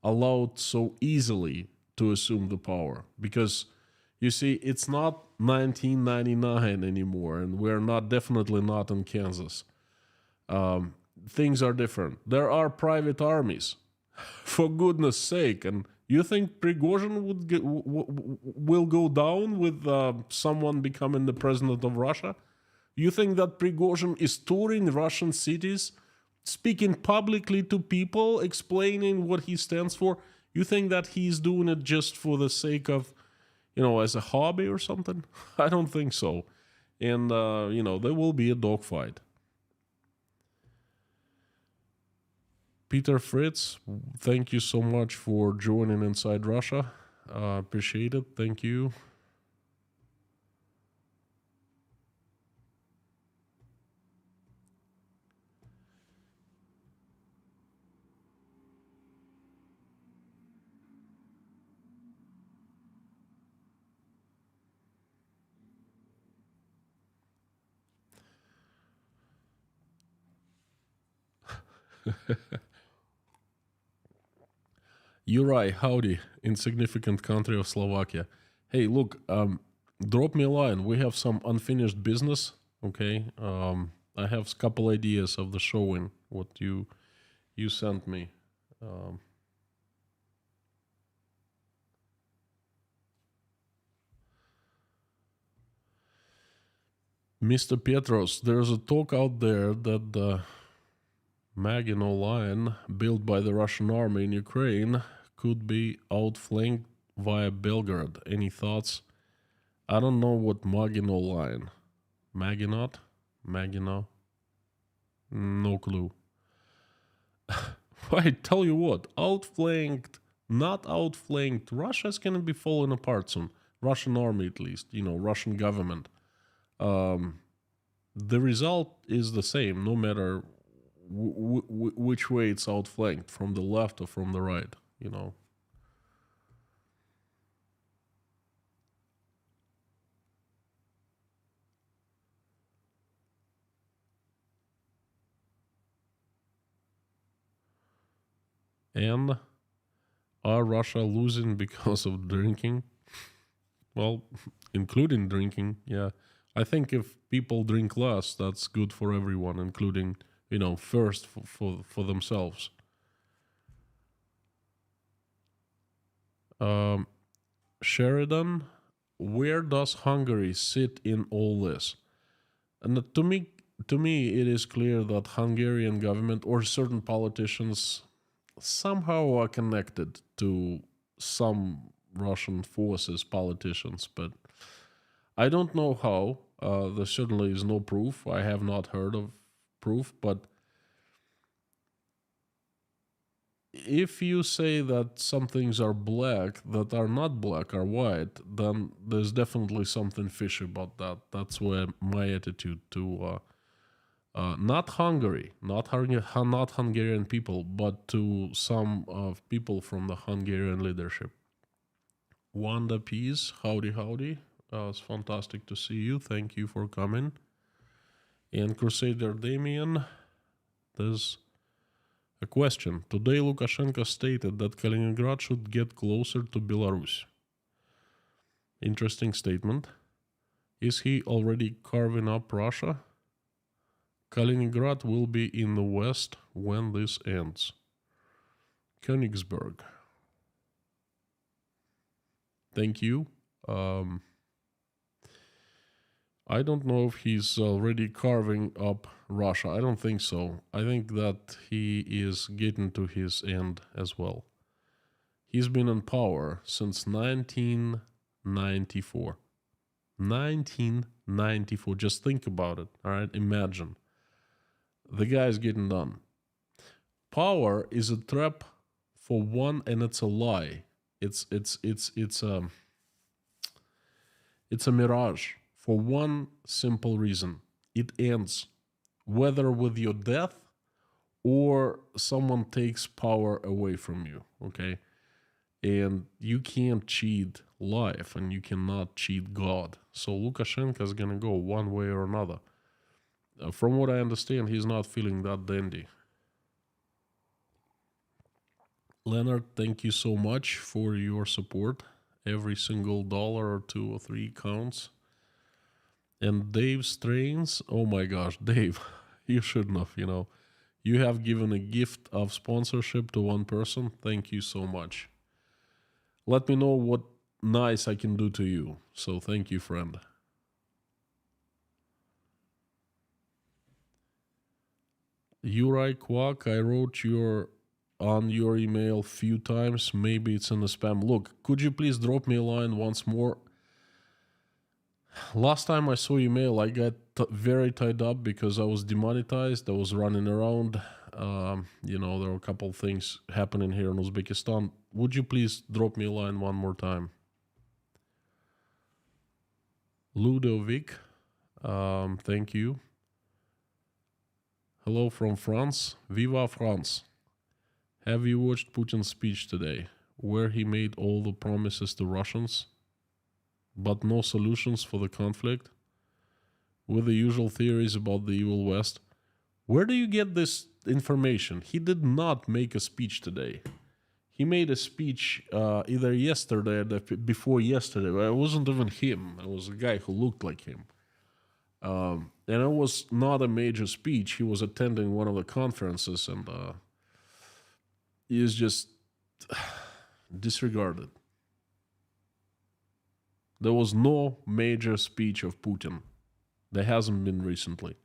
S1: allowed so easily to assume the power. Because, you see, it's not 1999 anymore, and we're definitely not in Kansas. Things are different. There are private armies, for goodness sake. And you think Prigozhin will go down with someone becoming the president of Russia? You think that Prigozhin is touring Russian cities, speaking publicly to people, explaining what he stands for? You think that he's doing it just for the sake of, as a hobby or something? I don't think so. And, there will be a dogfight. Peter Fritz, thank you so much for joining Inside Russia. Appreciate it. Thank you. Uri, howdy, insignificant country of Slovakia. Hey, look, drop me a line. We have some unfinished business, okay? I have a couple ideas of the showing, what you sent me. Mr. Petros, there's a talk out there that the Maginot Line, built by the Russian army in Ukraine, could be outflanked via Belgrade. Any thoughts? I don't know what Maginot Line. Maginot? No clue. I tell you what, outflanked, not outflanked. Russia's gonna be falling apart soon. Russian army, at least. Russian government. The result is the same, no matter which way it's outflanked, from the left or from the right, And are Russia losing because of drinking? Well, including drinking, yeah. I think if people drink less, that's good for everyone, including, first for themselves. Sheridan, where does Hungary sit in all this? And to me, it is clear that Hungarian government or certain politicians somehow are connected to some Russian forces, politicians, but I don't know how. There certainly is no proof. I have not heard of proof, but if you say that some things are black that are not black are white, then there's definitely something fishy about that. That's where my attitude to not Hungary, not Hungarian people, but to some people from the Hungarian leadership. Wanda Pease, howdy. It's fantastic to see you. Thank you for coming. And Crusader Damien, there's a question. Today Lukashenko stated that Kaliningrad should get closer to Belarus. Interesting statement. Is he already carving up Russia? Kaliningrad will be in the west when this ends. Königsberg. Thank you. I don't know if he's already carving up Russia. I don't think so. I think that he is getting to his end as well. He's been in power since 1994. 1994. Just think about it. All right, imagine. The guy's getting done. Power is a trap for one, and it's a lie. It's a mirage for one simple reason. It ends whether with your death or someone takes power away from you, okay? And you can't cheat life and you cannot cheat God. So Lukashenko is going to go one way or another. From what I understand, he's not feeling that dandy. Leonard, thank you so much for your support. Every single dollar or two or three counts. And Dave Strains, oh my gosh, Dave, you shouldn't have, You have given a gift of sponsorship to one person. Thank you so much. Let me know what nice I can do to you. So thank you, friend. Uri Kwak, I wrote on your email few times. Maybe it's in the spam. Look, could you please drop me a line once more? Last time I saw your mail, I got very tied up because I was demonetized. I was running around. There were a couple things happening here in Uzbekistan. Would you please drop me a line one more time? Ludovic, thank you. Hello from France. Viva France. Have you watched Putin's speech today, where he made all the promises to Russians, but no solutions for the conflict, with the usual theories about the evil West? Where do you get this information? He did not make a speech today. He made a speech either yesterday or before yesterday. It wasn't even him. It was a guy who looked like him. And it was not a major speech. He was attending one of the conferences and he is just disregarded. There was no major speech of Putin. There hasn't been recently.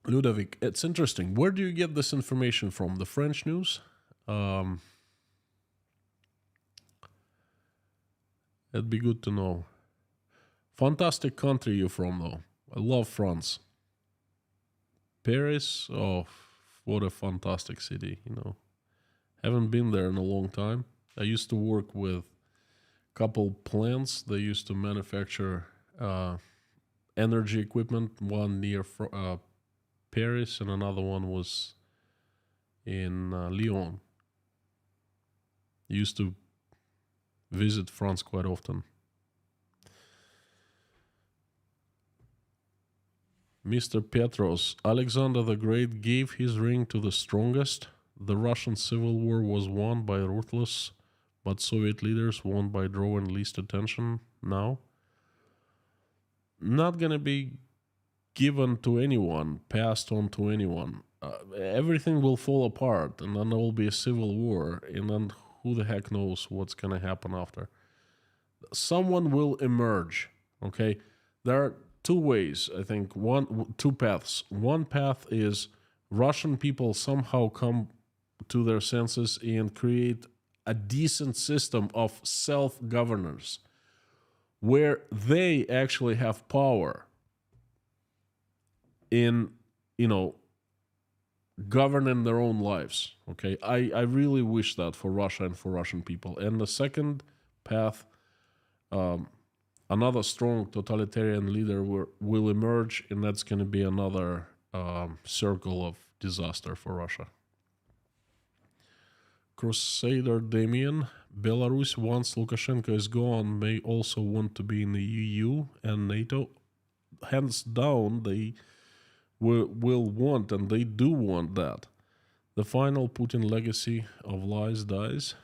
S1: Ludovic, it's interesting. Where do you get this information from? The French news? It'd be good to know. Fantastic country you're from, though. I love France. Paris? Oh, what a fantastic city, Haven't been there in a long time. I used to work with a couple plants. They used to manufacture energy equipment, one near Paris and another one was in Lyon. Used to visit France quite often. Mr. Petros, Alexander the Great gave his ring to the strongest. The Russian Civil War was won by ruthless, but Soviet leaders won by drawing least attention now. Not gonna be given to anyone, passed on to anyone. Everything will fall apart, and then there will be a civil war, and then who the heck knows what's gonna happen after. Someone will emerge, okay? There are two ways, I think, two paths. One path is Russian people somehow come to their senses and create a decent system of self-governance where they actually have power in, governing their own lives, okay? I really wish that for Russia and for Russian people. And the second path, another strong totalitarian leader will emerge, and that's going to be another circle of disaster for Russia. Crusader Damien, Belarus, once Lukashenko is gone, may also want to be in the EU and NATO. Hands down, they will want, and they do want that. The final Putin legacy of lies dies.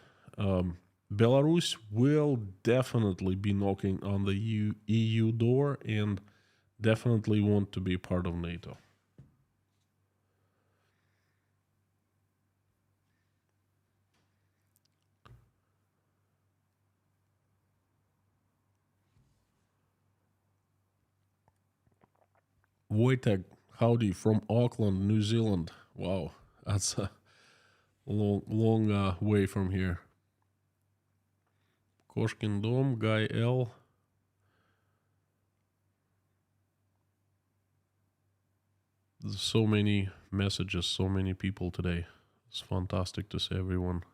S1: Belarus will definitely be knocking on the EU door and definitely want to be part of NATO. Wojtek, howdy from Auckland, New Zealand. Wow, that's a long way from here. Koshkin Dom, Guy L. There's so many messages, so many people today. It's fantastic to see everyone.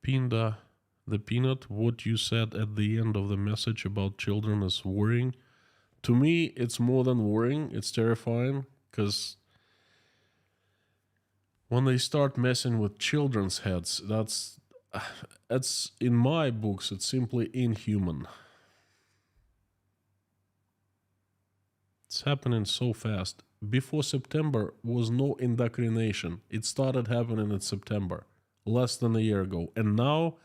S1: Pinda, the peanut, what you said at the end of the message about children is worrying. To me, it's more than worrying. It's terrifying because when they start messing with children's heads, that's in my books, it's simply inhuman. It's happening so fast. Before September was no indoctrination. It started happening in September, less than a year ago. And now,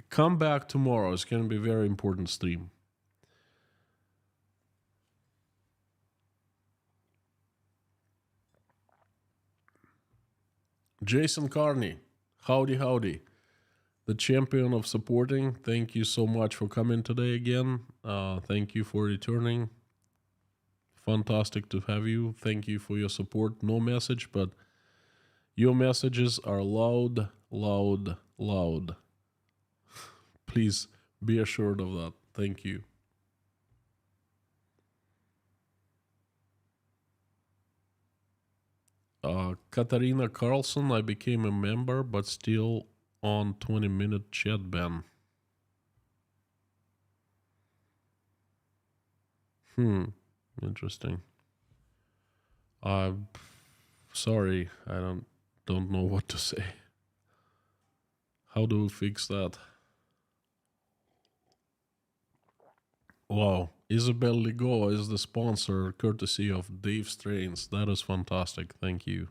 S1: come back tomorrow. It's going to be a very important stream. Jason Carney, howdy, howdy. The champion of supporting. Thank you so much for coming today again. Thank you for returning. Fantastic to have you. Thank you for your support. No message, but your messages are loud, loud, loud. Please be assured of that. Thank you. Katarina Carlson, I became a member, but still on 20-minute chat ban. Interesting. Sorry, I don't know what to say. How do we fix that? Wow, Isabel Ligo is the sponsor, courtesy of Dave Strains. That is fantastic. Thank you.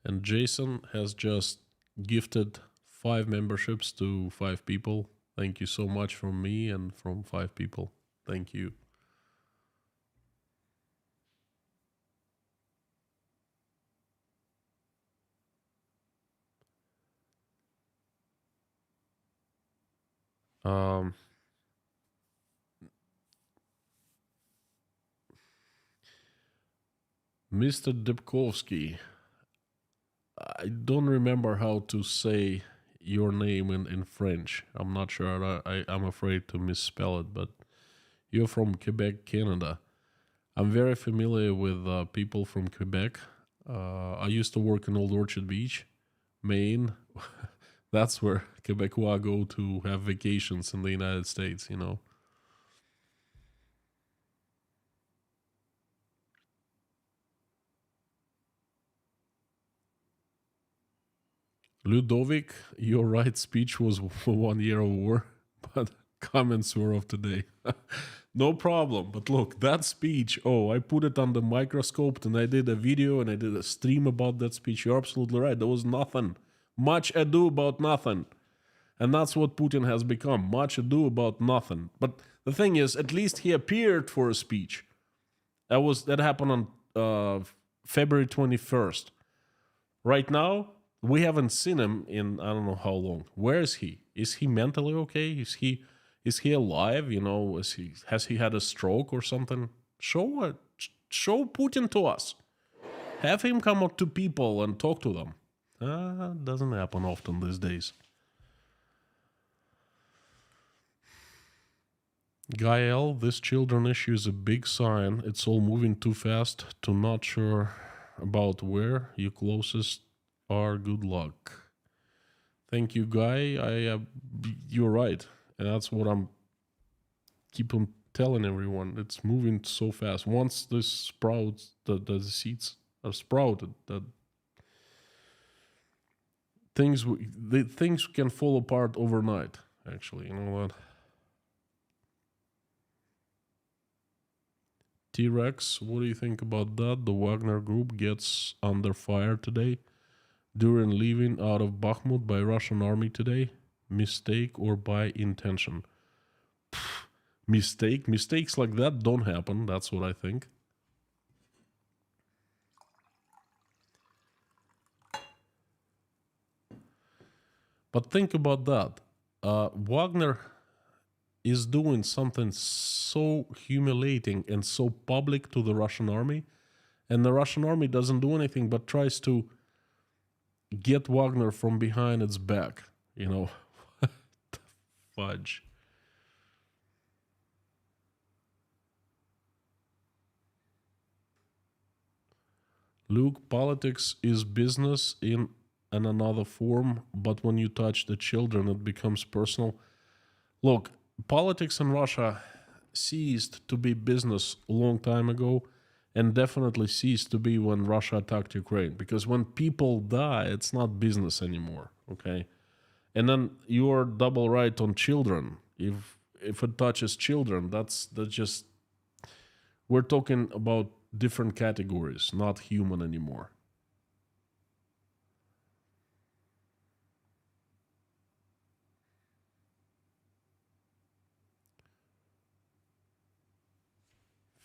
S1: And Jason has just gifted 5 memberships to 5 people. Thank you so much from me and from 5 people. Thank you. Mr. Dubkovsky, I don't remember how to say your name in French. I'm not sure. I'm afraid to misspell it, but you're from Quebec, Canada. I'm very familiar with people from Quebec. I used to work in Old Orchard Beach, Maine. That's where Quebecois go to have vacations in the United States, you know. Ludovic, your right speech was 1 year of war, but comments were of today. No problem. But look, that speech, I put it on the microscope and I did a video and I did a stream about that speech. You're absolutely right. There was nothing. Much ado about nothing. And that's what Putin has become. Much ado about nothing. But the thing is, at least he appeared for a speech. That happened on February 21st. Right now, we haven't seen him in I don't know how long. Where is he? Is he mentally okay? Is he alive? You know, has he had a stroke or something? Show Putin to us. Have him come up to people and talk to them. Doesn't happen often these days. Gael, this children issue is a big sign. It's all moving too fast to not sure about where you closest are. Good luck. Thank you, Guy. You're right, and that's what I'm keep on telling everyone. It's moving so fast. Once this sprouts, the seeds are sprouted, that things can fall apart overnight. Actually, you know what? T-Rex, what do you think about that? The Wagner group gets under fire today during leaving out of Bakhmut by Russian army today. Mistake or by intention? Mistakes like that don't happen. That's what I think. But think about that. Wagner is doing something so humiliating and so public to the Russian army, and the Russian army doesn't do anything but tries to get Wagner from behind its back. You know, fudge. Luke, politics is business in another form, but when you touch the children, it becomes personal. Look, politics in Russia ceased to be business a long time ago, and definitely ceased to be when Russia attacked Ukraine. Because when people die, it's not business anymore. Okay, and then you're double right on children. If it touches children, that's just, we're talking about different categories, not human anymore.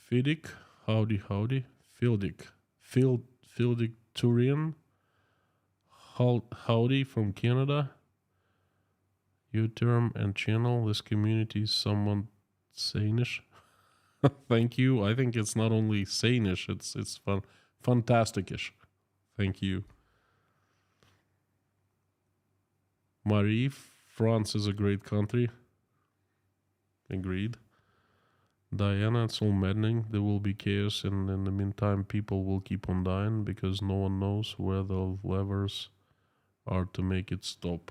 S1: Fidik, howdy. Fildik, Fildik Turian, howdy from Canada. U-term and channel. This community is somewhat sanish. Thank you. I think it's not only sanish, it's fun, fantastic-ish. Thank you. Marie, France is a great country. Agreed. Diana, it's all maddening. There will be chaos, and in the meantime, people will keep on dying because no one knows where the levers are to make it stop.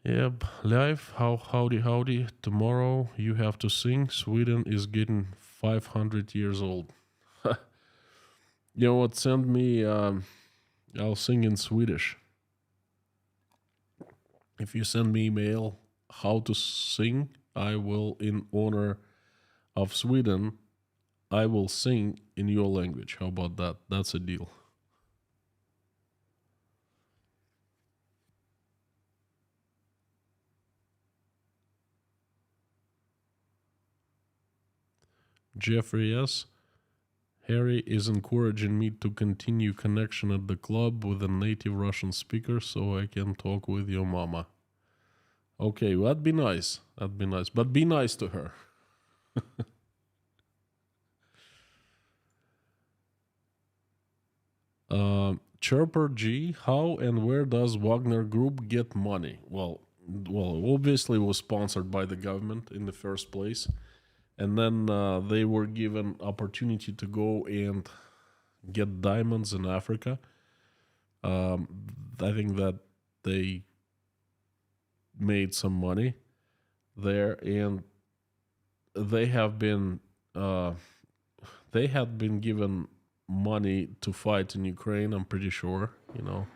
S1: Yep, live, howdy. Tomorrow you have to sing. Sweden is getting 500 years old. You know what? Send me, I'll sing in Swedish. If you send me email how to sing, I will, in honor of Sweden, I will sing in your language. How about that? That's a deal. Jeffrey S. Harry is encouraging me to continue connection at the club with a native Russian speaker so I can talk with your mama. Okay, well, that'd be nice. But be nice to her. Chirper G, how and where does Wagner Group get money? Well, obviously it was sponsored by the government in the first place. And then they were given opportunity to go and get diamonds in Africa. I think that they made some money there, and they have been they had been given money to fight in Ukraine. I'm pretty sure, you know.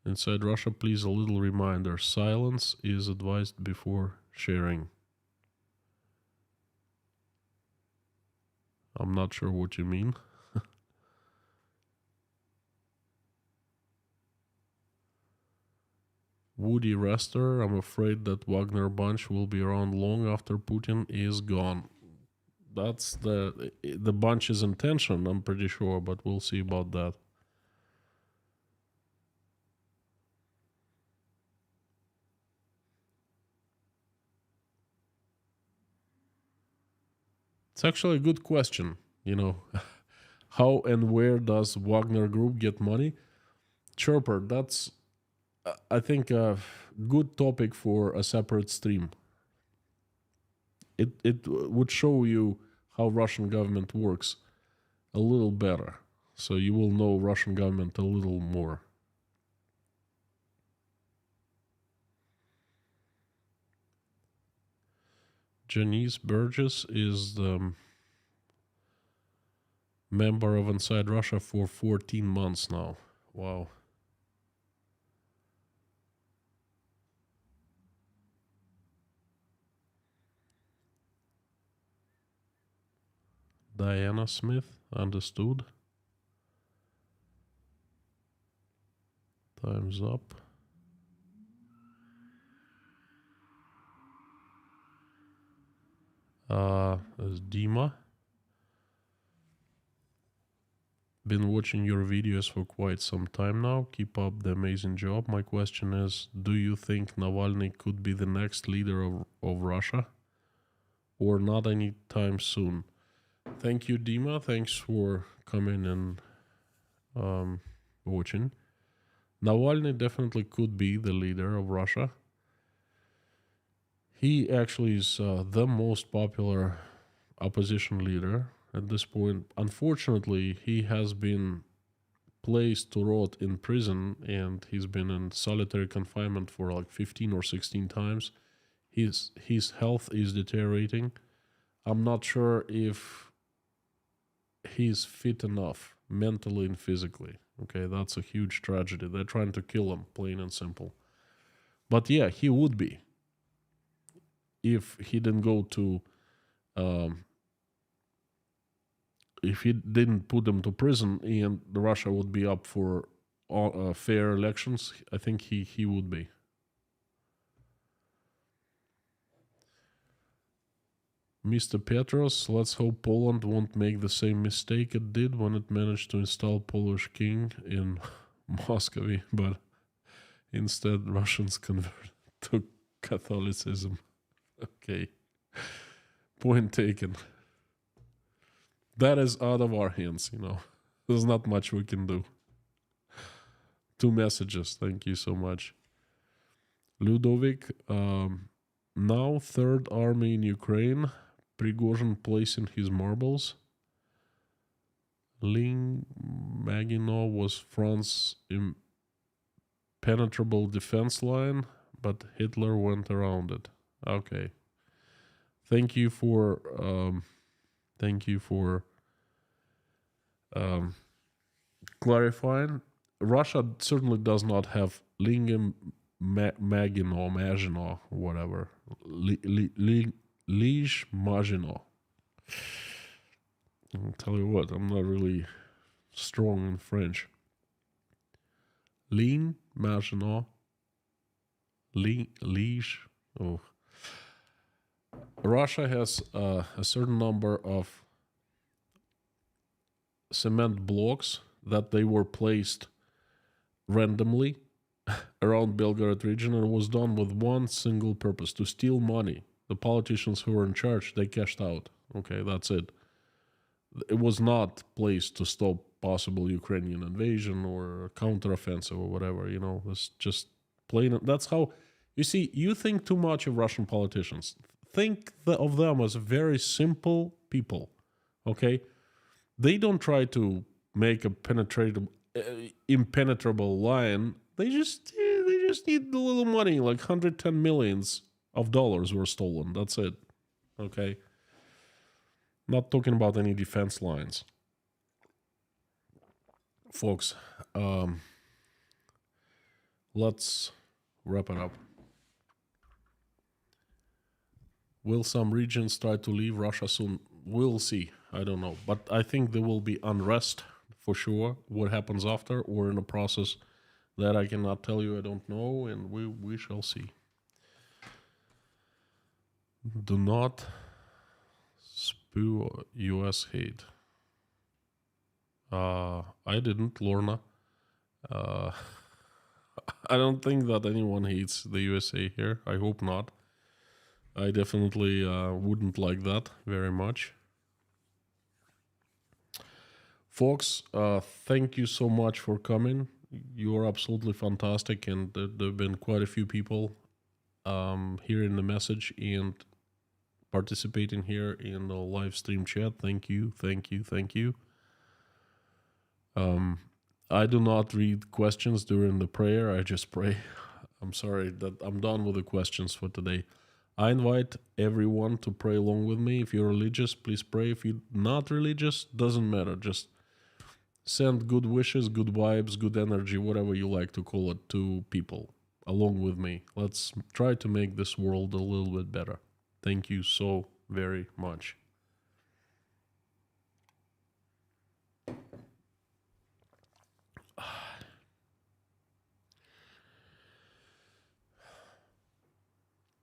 S1: Inside Russia, please, a little reminder. Silence is advised before sharing. I'm not sure what you mean. Woody Rester, I'm afraid that Wagner bunch will be around long after Putin is gone. That's the bunch's intention, I'm pretty sure, but we'll see about that. It's actually a good question, you know. How and where does Wagner Group get money? Chirper, that's, I think, a good topic for a separate stream. It would show you how Russian government works a little better. So you will know Russian government a little more. Janice Burgess is the member of Inside Russia for 14 months now. Wow. Diana Smith, understood. Time's up. There's Dima. Been watching your videos for quite some time now. Keep up the amazing job. My question is, do you think Navalny could be the next leader of Russia? Or not anytime soon? Thank you, Dima. Thanks for coming and watching. Navalny definitely could be the leader of Russia. He actually is the most popular opposition leader at this point. Unfortunately, he has been placed to rot in prison, and he's been in solitary confinement for like 15 or 16 times. His health is deteriorating. I'm not sure if he's fit enough mentally and physically. Okay, that's a huge tragedy. They're trying to kill him, plain and simple. But yeah, he would be if he didn't go to if he didn't put them to prison and Russia would be up for fair elections. I think he would be. Mr. Petros, let's hope Poland won't make the same mistake it did when it managed to install Polish king in Moscow, but instead Russians converted to Catholicism. Okay. Point taken. That is out of our hands, There's not much we can do. 2 messages. Thank you so much. Ludovic, now Third Army in Ukraine. Prigozhin placing his marbles. Ling Maginot was France's impenetrable defense line, but Hitler went around it. Okay. Thank you for clarifying. Russia certainly does not have Lingam Maginot, whatever. Liege Maginot. I'll tell you what, I'm not really strong in French. Ligne Maginot. Liege. Oh. Russia has a certain number of cement blocks that they were placed randomly around Belgorod region, and it was done with one single purpose: to steal money. The politicians who were in charge, they cashed out. Okay, that's it. It was not placed to stop possible Ukrainian invasion or counteroffensive or whatever. It's just plain. That's how, you see, you think too much of Russian politicians. Think of them as very simple people. Okay, they don't try to make a impenetrable line. They just need a little money, like 110 millions of dollars were stolen. That's it. Okay. Not talking about any defense lines. Folks, let's wrap it up. Will some regions try to leave Russia soon? We'll see. I don't know. But I think there will be unrest for sure. What happens after or in a process that I cannot tell you, I don't know, and we shall see. Do not spew US hate. I didn't, Lorna. I don't think that anyone hates the USA here. I hope not. I definitely wouldn't like that very much. Folks, thank you so much for coming. You are absolutely fantastic, and there have been quite a few people hearing the message and participating here in the live stream chat. Thank you. I do not read questions during the prayer. I just pray. I'm sorry that I'm done with the questions for today. I invite everyone to pray along with me. If you're religious, please pray. If you're not religious, doesn't matter. Just send good wishes, good vibes, good energy, whatever you like to call it, to people along with me. Let's try to make this world a little bit better. Thank you so very much.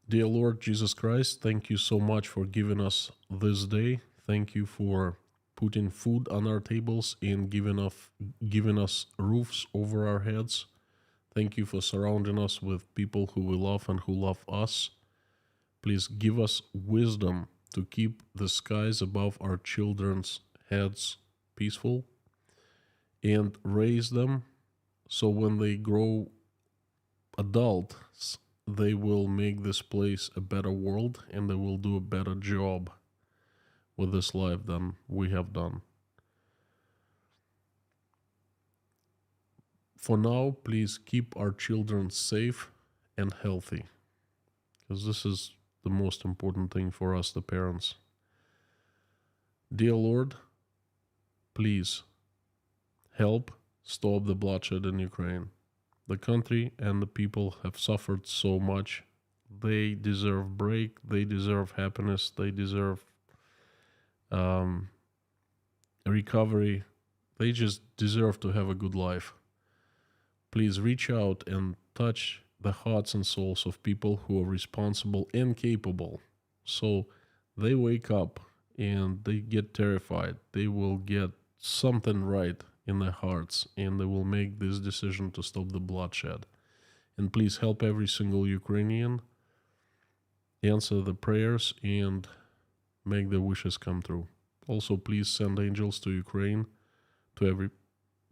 S1: Dear Lord Jesus Christ, thank you so much for giving us this day. Thank you for putting food on our tables and giving us roofs over our heads. Thank you for surrounding us with people who we love and who love us. Please give us wisdom to keep the skies above our children's heads peaceful and raise them so when they grow adults they will make this place a better world, and they will do a better job with this life than we have done. For now, please keep our children safe and healthy, because this is the most important thing for us, the parents. Dear Lord, please help stop the bloodshed in Ukraine. The country and the people have suffered so much. They deserve break. They deserve happiness. They deserve recovery. They just deserve to have a good life. Please reach out and touch the hearts and souls of people who are responsible and capable. So they wake up and they get terrified. They will get something right in their hearts, and they will make this decision to stop the bloodshed. And please help every single Ukrainian answer the prayers and make their wishes come true. Also, please send angels to Ukraine, to every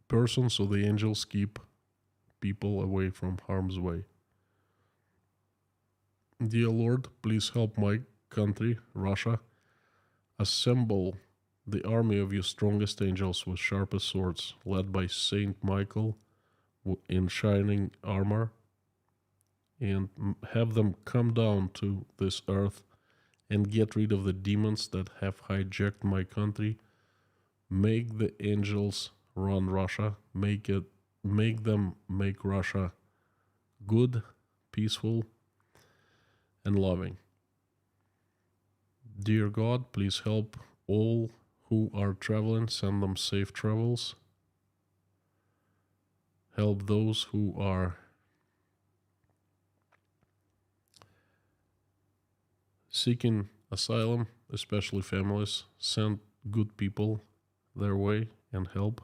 S1: person, so the angels keep people away from harm's way. Dear Lord, please help my country, Russia, assemble the army of your strongest angels with sharpest swords, led by Saint Michael in shining armor, and have them come down to this earth and get rid of the demons that have hijacked my country. Make the angels run Russia, make them make Russia good, peaceful, and loving. Dear God, please help all who are traveling, send them safe travels. Help those who are seeking asylum, especially families. Send good people their way and help.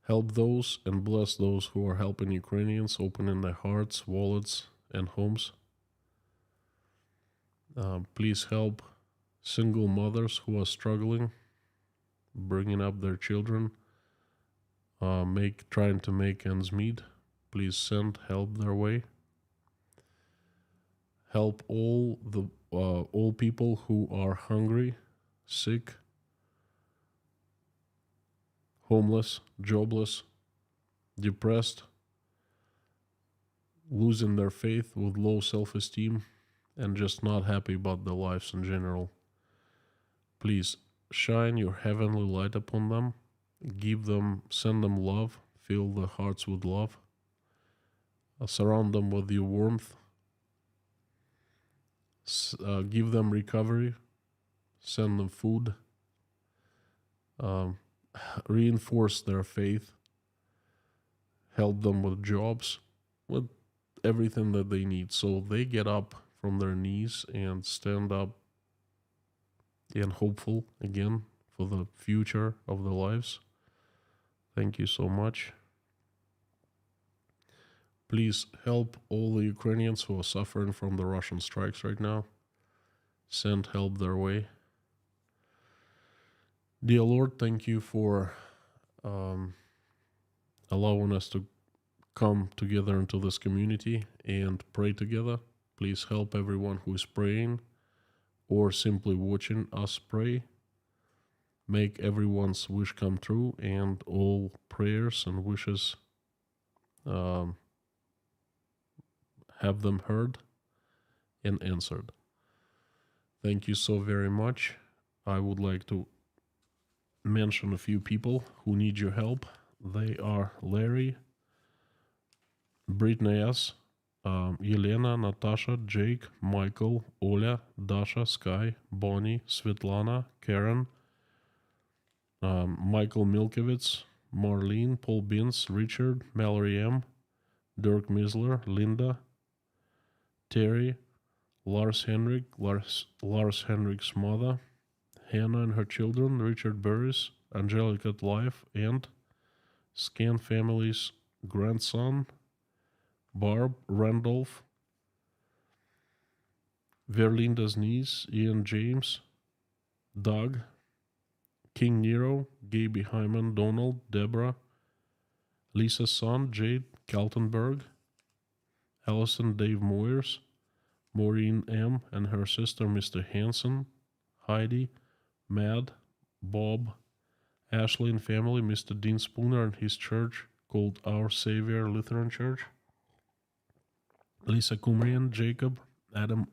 S1: Help those and bless those who are helping Ukrainians, opening their hearts, wallets, and homes. Please help single mothers who are struggling, bringing up their children, trying to make ends meet. Please send help their way. Help all people who are hungry, sick, homeless, jobless, depressed, losing their faith, with low self-esteem, and just not happy about their lives in general. Please shine your heavenly light upon them. Send them love, fill their hearts with love. Surround them with your warmth. Give them recovery. Send them food. Reinforce their faith. Help them with jobs, with everything that they need, so they get up from their knees and stand up and hopeful again for the future of their lives. Thank you so much. Please help all the Ukrainians who are suffering from the Russian strikes right now. Send help their way. Dear Lord, thank you for allowing us to come together into this community and pray together. Please help everyone who is praying or simply watching us pray. Make everyone's wish come true, and all prayers and wishes have them heard and answered. Thank you so very much. I would like to mention a few people who need your help. They are Larry, Brittany S., Yelena, Natasha, Jake, Michael, Oля, Dasha, Sky, Bonnie, Svetlana, Karen, Michael Milkevitz, Marlene, Paul Binz, Richard, Mallory M., Dirk Misler, Linda, Terry, Lars Henrik, Lars Henrik's mother, Hannah and her children, Richard Burris, Angelica Life, and Scan family's grandson, Barb, Randolph, Verlinda's niece, Ian James, Doug, King Nero, Gaby Hyman, Donald, Deborah, Lisa's son, Jade Kaltenberg, Allison Dave Moyers, Maureen M. and her sister Mr. Hanson, Heidi, Mad, Bob, Ashley and family, Mr. Dean Spooner and his church called Our Savior Lutheran Church, Lisa Kumrian, Jacob, Adam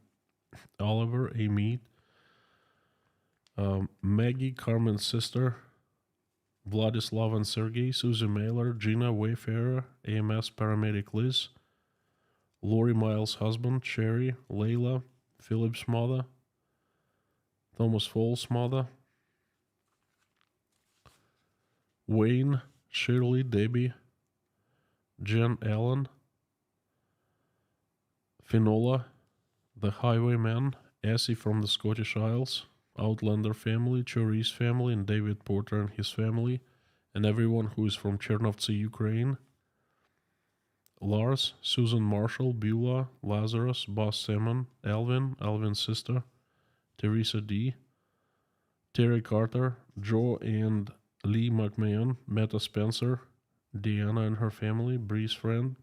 S1: Oliver, Amy, Maggie, Carmen's sister, Vladislav and Sergey, Susie Mailer, Gina Wayfarer, AMS paramedic Liz, Lori Miles' husband, Sherry, Layla, Philip's mother, Thomas Fall's mother, Wayne, Shirley, Debbie, Jen Allen, Finola, the Highwayman, Essie from the Scottish Isles, Outlander family, Chorice family, and David Porter and his family, and everyone who is from Chernovtsi, Ukraine. Lars, Susan Marshall, Beulah, Lazarus, Boss Simon, Alvin, Alvin's sister, Teresa D., Terry Carter, Joe and Lee McMahon, Meta Spencer, Deanna and her family, Bree's friend,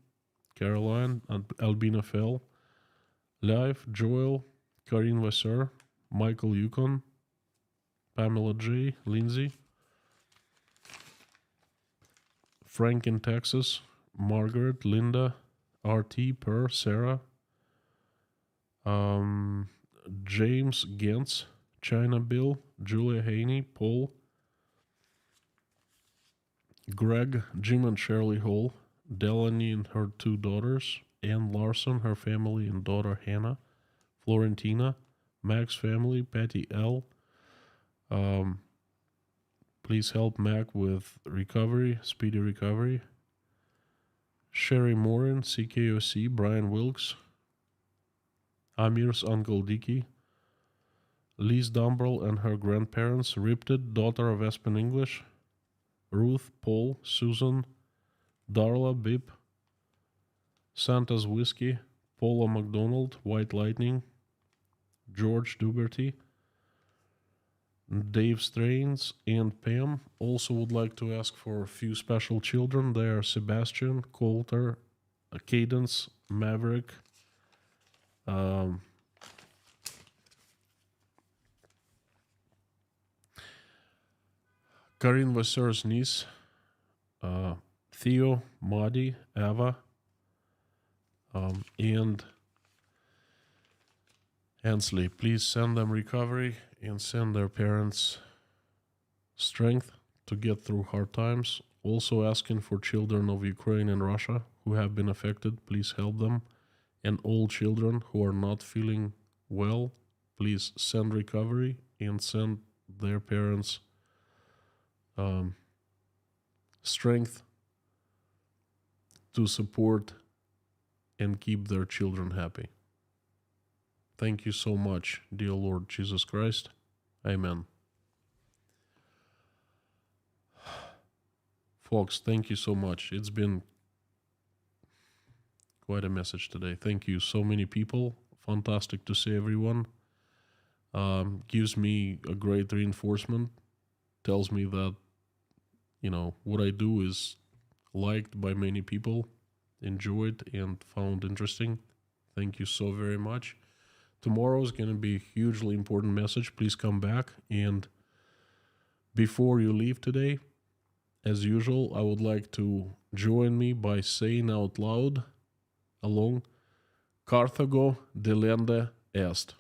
S1: Caroline, Albina Fell, Live, Joel, Karin Vassar, Michael Yukon, Pamela J., Lindsay, Frank in Texas, Margaret, Linda, RT, Per, Sarah, James Gentz, China Bill, Julia Haney, Paul, Greg, Jim and Shirley Hall, Delaney and her 2 daughters, Ann Larson, her family and daughter Hannah, Florentina, Mac's family, Patty L. Please help Mac with recovery, speedy recovery. Sherry Morin, CKOC, Brian Wilkes, Amir's Uncle Dicky, Liz Dumbrell and her grandparents, Ripted, daughter of Aspen English, Ruth, Paul, Susan, Darla, Bip, Santa's Whiskey, Paula McDonald, White Lightning, George Duberty, Dave Strains, and Pam. Also would like to ask for a few special children. They are Sebastian, Coulter, Cadence, Maverick, Karin Vassar's niece, Theo, Madi, Ava, and Hensley. Please send them recovery and send their parents strength to get through hard times. Also asking for children of Ukraine and Russia who have been affected. Please help them. And all children who are not feeling well, please send recovery and send their parents strength to support and keep their children happy. Thank you so much, dear Lord Jesus Christ. Amen. Folks, thank you so much. It's been quite a message today. Thank you, so many people. Fantastic to see everyone. Gives me a great reinforcement. Tells me that, what I do is liked by many people, enjoyed and found interesting. Thank you so very much. Tomorrow is going to be a hugely important message. Please come back. And before you leave today, as usual, I would like to join me by saying out loud along, Carthago delende est.